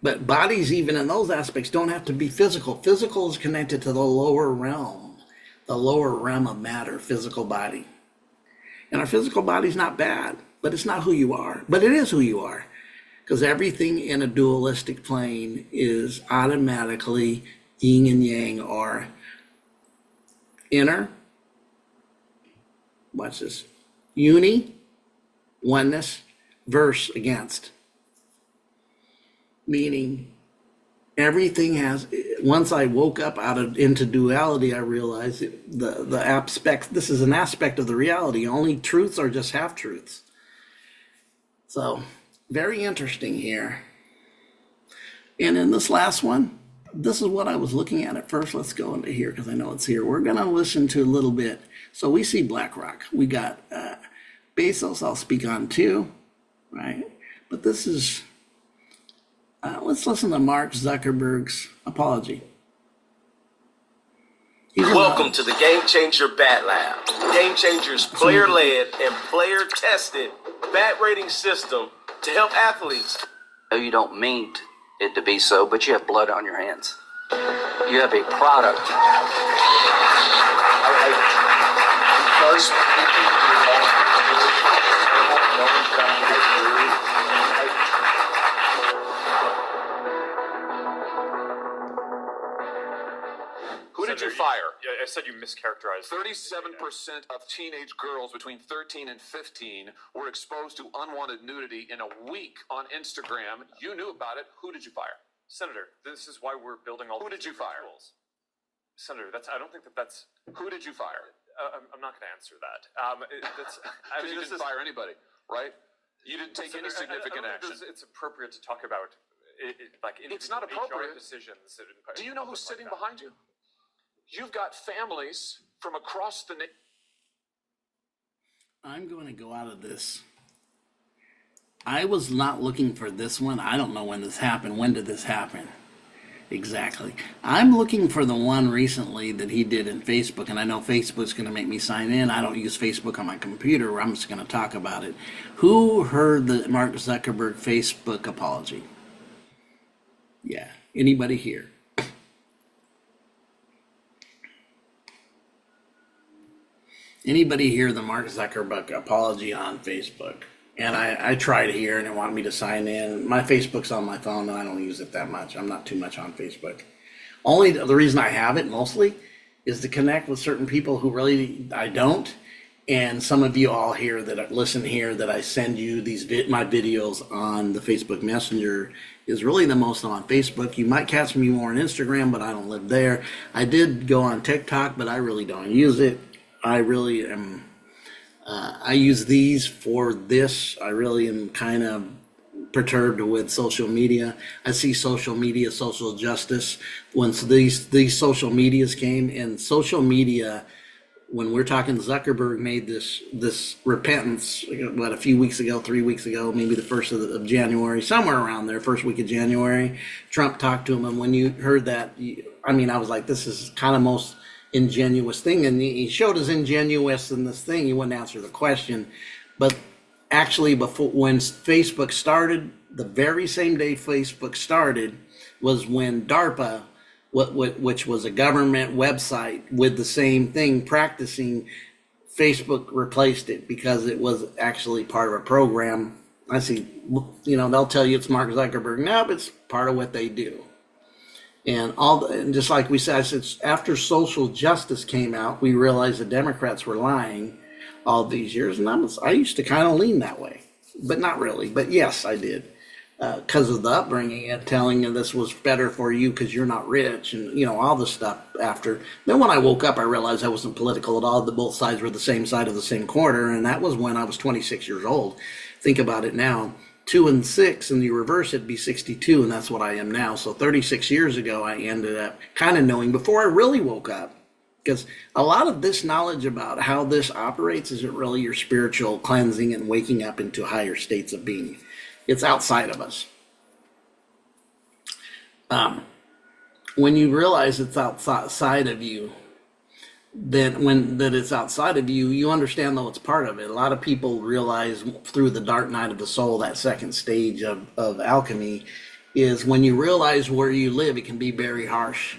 But bodies, even in those aspects, don't have to be physical. Physical is connected to the lower realm of matter, physical body. And our physical body's not bad, but it's not who you are. But it is who you are. Because everything in a dualistic plane is automatically yin and yang, or inner, watch this, uni, oneness, verse, against. Meaning everything has, once I woke up into duality, I realized the aspect, this is an aspect of the reality. Only truths are just half truths. So very interesting here. And in this last one, this is what I was looking at first. Let's go into here because I know it's here. We're going to listen to a little bit. So we see BlackRock. We got Bezos, I'll speak on too, right? But this is, let's listen to Mark Zuckerberg's apology. Welcome to the Game Changer Bat Lab. Game Changer's player-led and player-tested bat rating system to help athletes. No, you don't mean it to be so, but you have blood on your hands. You have a product. Who did you fire? I said you mischaracterized. 37% of teenage girls between 13 and 15 were exposed to unwanted nudity in a week on Instagram. You knew about it. Who did you fire? Senator, this is why we're building all. Who did you fire? Tools. Senator, I don't think that's. Who did you fire? I'm not going to answer that. You didn't fire anybody, right? You didn't take any significant action. It's appropriate to talk about It's not appropriate. HR decisions. Do you know who's sitting behind you? You've got families from across the nation. I'm going to go out of this. I was not looking for this one. I don't know when this happened. When did this happen? Exactly. I'm looking for the one recently that he did in Facebook, and I know Facebook's going to make me sign in. I don't use Facebook on my computer. I'm just going to talk about it. Who heard the Mark Zuckerberg Facebook apology? Yeah. Anybody here? Anybody hear the Mark Zuckerberg apology on Facebook? And I tried here and it wanted me to sign in. My Facebook's on my phone and I don't use it that much. I'm not too much on Facebook. Only the reason I have it mostly is to connect with certain people who really I don't. And some of you all here that listen here that I send you my videos on the Facebook Messenger is really the most on Facebook. You might catch me more on Instagram, but I don't live there. I did go on TikTok, but I really don't use it. I really am. I use these for this. I really am kind of perturbed with social media. I see social media, social justice. Once these social medias came, and social media, when we're talking, Zuckerberg made this repentance, a few weeks ago, 3 weeks ago, maybe the 1st of January, somewhere around there, first week of January. Trump talked to him, and when you heard that, I was like, this is kind of most ingenuous thing, and he showed us ingenuous in this thing. He wouldn't answer the question, but actually, when Facebook started, the very same day Facebook started was when DARPA, which was a government website with the same thing practicing, Facebook replaced it because it was actually part of a program. I see, they'll tell you it's Mark Zuckerberg. No, but it's part of what they do. And just like we said, after social justice came out, we realized the Democrats were lying all these years. And I used to kind of lean that way, but not really. But yes, I did, because of the upbringing and telling you this was better for you because you're not rich and, all this stuff after. Then when I woke up, I realized I wasn't political at all. That both sides were the same side of the same corner. And that was when I was 26 years old. Think about it now. 2 and 6, and you reverse it'd be 62, and that's what I am now. So 36 years ago, I ended up kind of knowing before I really woke up, because a lot of this knowledge about how this operates isn't really your spiritual cleansing and waking up into higher states of being. It's outside of us. When you realize it's outside of you, then it's outside of you, you understand though it's part of it. A lot of people realize through the dark night of the soul, that second stage of alchemy, is when you realize where you live, it can be very harsh.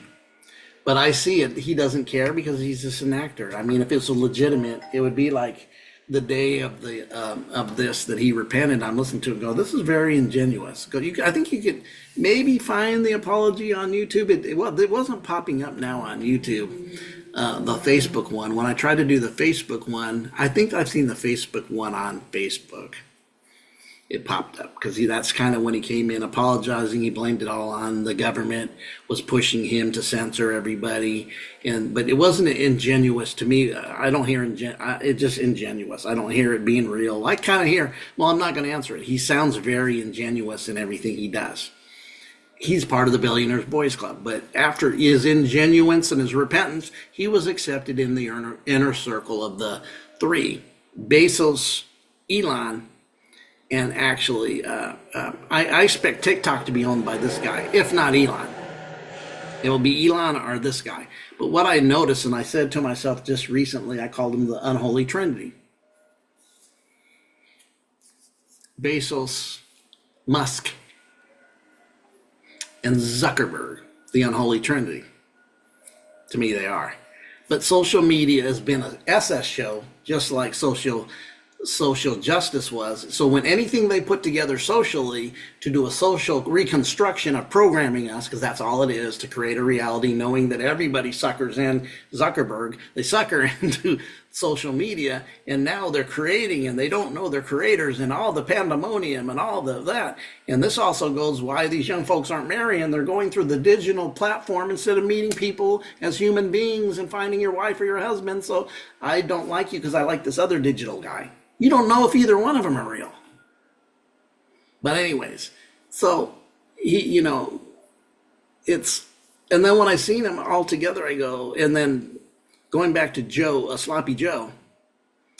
But I see it. He doesn't care because he's just an actor. I mean, if it's legitimate, it would be like the day of the of this that he repented. I'm listening to it and go, this is very ingenuous. I think you could maybe find the apology on YouTube. It wasn't popping up now on YouTube. The Facebook one. When I tried to do the Facebook one, I think I've seen the Facebook one on Facebook. It popped up because that's kind of when he came in apologizing. He blamed it all on the government, was pushing him to censor everybody, but it wasn't ingenuous to me. I don't hear it's just ingenuous. I don't hear it being real. I kind of hear, well, I'm not going to answer it. He sounds very ingenuous in everything he does. He's part of the Billionaires Boys Club, but after his ingenuence and his repentance, he was accepted in the inner circle of the three: Bezos, Elon, and actually, I expect TikTok to be owned by this guy, if not Elon. It will be Elon or this guy. But what I noticed, and I said to myself just recently, I called him the unholy trinity. Bezos, Musk, and Zuckerberg, the unholy trinity. To me, they are. But social media has been an SS show, just like social justice was. So when anything they put together socially to do a social reconstruction of programming us, because that's all it is, to create a reality, knowing that everybody suckers in Zuckerberg, they sucker into social media, and now they're creating and they don't know they're creators, and all the pandemonium and all that. And this also goes why these young folks aren't marrying. They're going through the digital platform instead of meeting people as human beings and finding your wife or your husband. So I don't like you because I like this other digital guy. You don't know if either one of them are real. But anyways, so he, and then when I seen them all together, I go, and then going back to Joe, Sloppy Joe,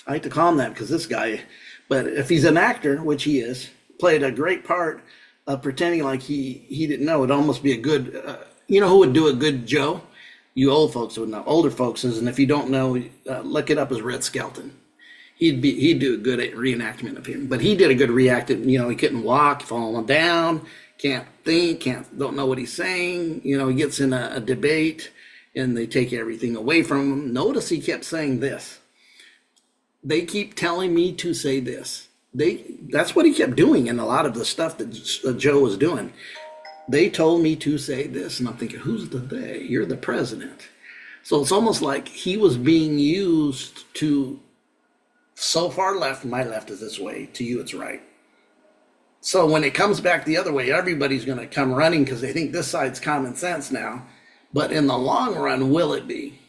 I like to call him that because this guy, but if he's an actor, which he is, played a great part of pretending like he didn't know, it'd almost be a good, who would do a good Joe? You old folks would know, older folks, and if you don't know, look it up as Red Skelton. He'd do a good reenactment of him, but he did a good reacting. He couldn't walk, falling down, can't think, don't know what he's saying. He gets in a debate and they take everything away from him. Notice he kept saying this. They keep telling me to say this. That's what he kept doing in a lot of the stuff that Joe was doing. They told me to say this, and I'm thinking, who's the they? You're the president. So it's almost like he was being used to. So far left, my left is this way, to you it's right. So when it comes back the other way, everybody's going to come running because they think this side's common sense now. But in the long run, will it be?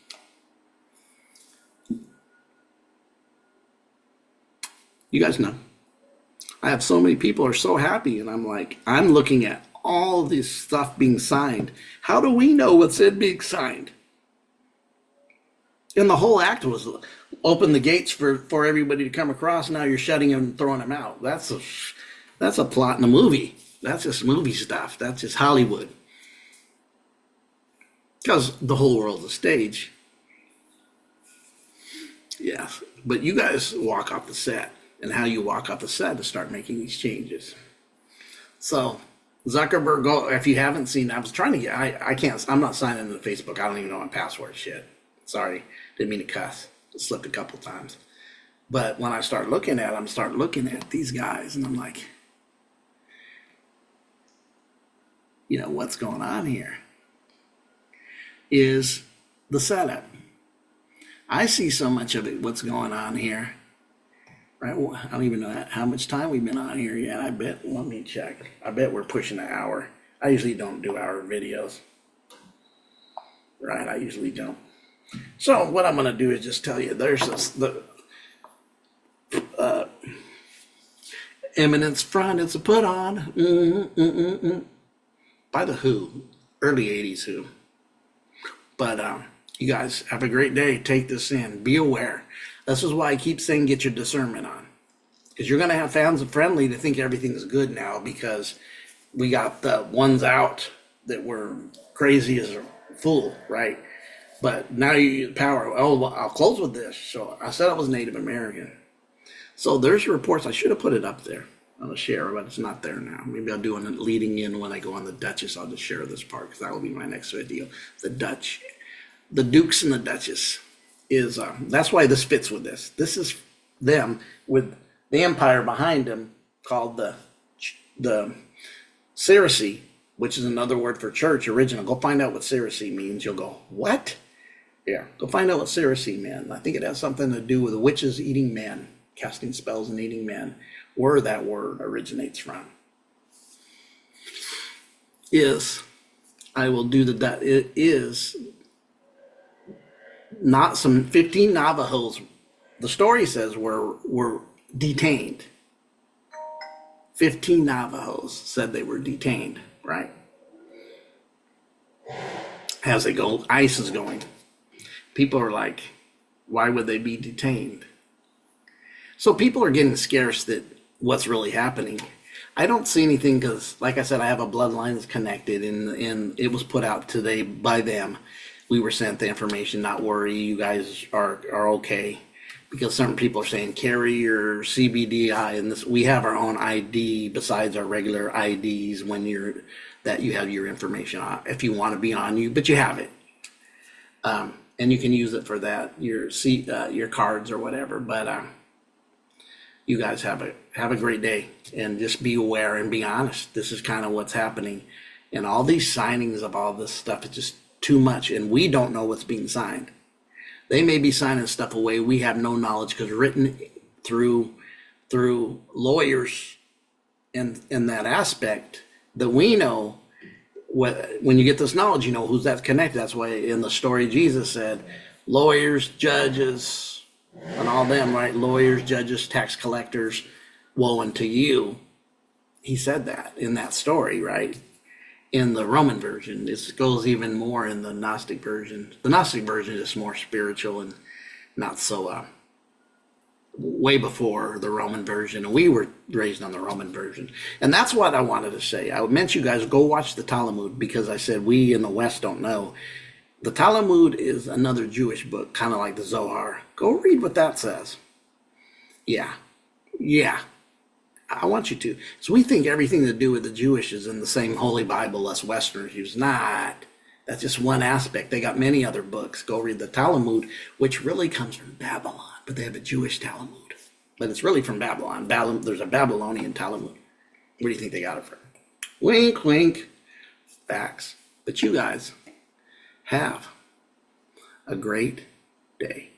You guys know. I have so many people are so happy, and I'm looking at all this stuff being signed. How do we know what's being signed? And the whole act was open the gates for everybody to come across. Now you're shutting them and throwing them out. That's a plot in a movie. That's just movie stuff. That's just Hollywood. Because the whole world's a stage. Yeah, but you guys walk off the set, and how you walk off the set to start making these changes. So Zuckerberg, if you haven't seen, I was trying to get, I can't, I'm not signing into Facebook. I don't even know my password. Shit. Sorry, didn't mean to cuss. Slipped a couple times. But when I start looking at these guys, and I'm like, what's going on here is the setup. I see so much of it, what's going on here. Right? Well, I don't even know how much time we've been on here yet. Let me check. I bet we're pushing an hour. I usually don't do hour videos. Right, I usually don't. So what I'm going to do is just tell you, there's the Eminence Front. It's a put on by the Who, early 80s Who. But you guys have a great day. Take this in. Be aware. This is why I keep saying get your discernment on. Because you're going to have fans of Friendly that think everything's good now because we got the ones out that were crazy as a fool, right? But now you use power. Oh, I'll close with this. So I said I was Native American. So there's reports. I should have put it up there. I'm gonna share, but it's not there now. Maybe I'll do it leading in when I go on the Duchess. I'll just share this part because that will be my next video. The Dukes and the Duchess is, that's why this fits with this. This is them with the empire behind them called the Saracen, which is another word for church original. Go find out what Saracen means. You'll go, what? Yeah, go find out what Saracen meant. I think it has something to do with witches eating men, casting spells and eating men. Where that word originates from is, I will do that. It is not some 15 Navajos. The story says were detained. 15 Navajos said they were detained, right? As they go, ICE is going. People are like, why would they be detained? So people are getting scarce that what's really happening. I don't see anything because, like I said, I have a bloodline that's connected, and it was put out today by them. We were sent the information, not worry, you guys are okay. Because certain people are saying carry your CBDI, and this, we have our own ID besides our regular IDs when you have your information on, if you want to be on you, but you have it. And you can use it for that, your cards or whatever. But you guys have a great day, and just be aware and be honest. This is kind of what's happening, and all these signings of all this stuff is just too much, and we don't know what's being signed. They may be signing stuff away. We have no knowledge because written through lawyers in that aspect that we know. When you get this knowledge, you know who's that's connected. That's why in the story Jesus said, lawyers, judges, and all them, right? Lawyers, judges, tax collectors, woe unto you. He said that in that story, right? In the Roman version, this goes even more in the Gnostic version. The Gnostic version is more spiritual and not so way before the Roman version. And we were raised on the Roman version. And that's what I wanted to say. I meant you guys go watch the Talmud, because I said we in the West don't know. The Talmud is another Jewish book, kind of like the Zohar. Go read what that says. Yeah. I want you to. So we think everything to do with the Jewish is in the same Holy Bible us Westerners use. Not. That's just one aspect. They got many other books. Go read the Talmud, which really comes from Babylon. But they have a Jewish Talmud. But it's really from Babylon. There's a Babylonian Talmud. Where do you think they got it from? Wink, wink. Facts. But you guys have a great day.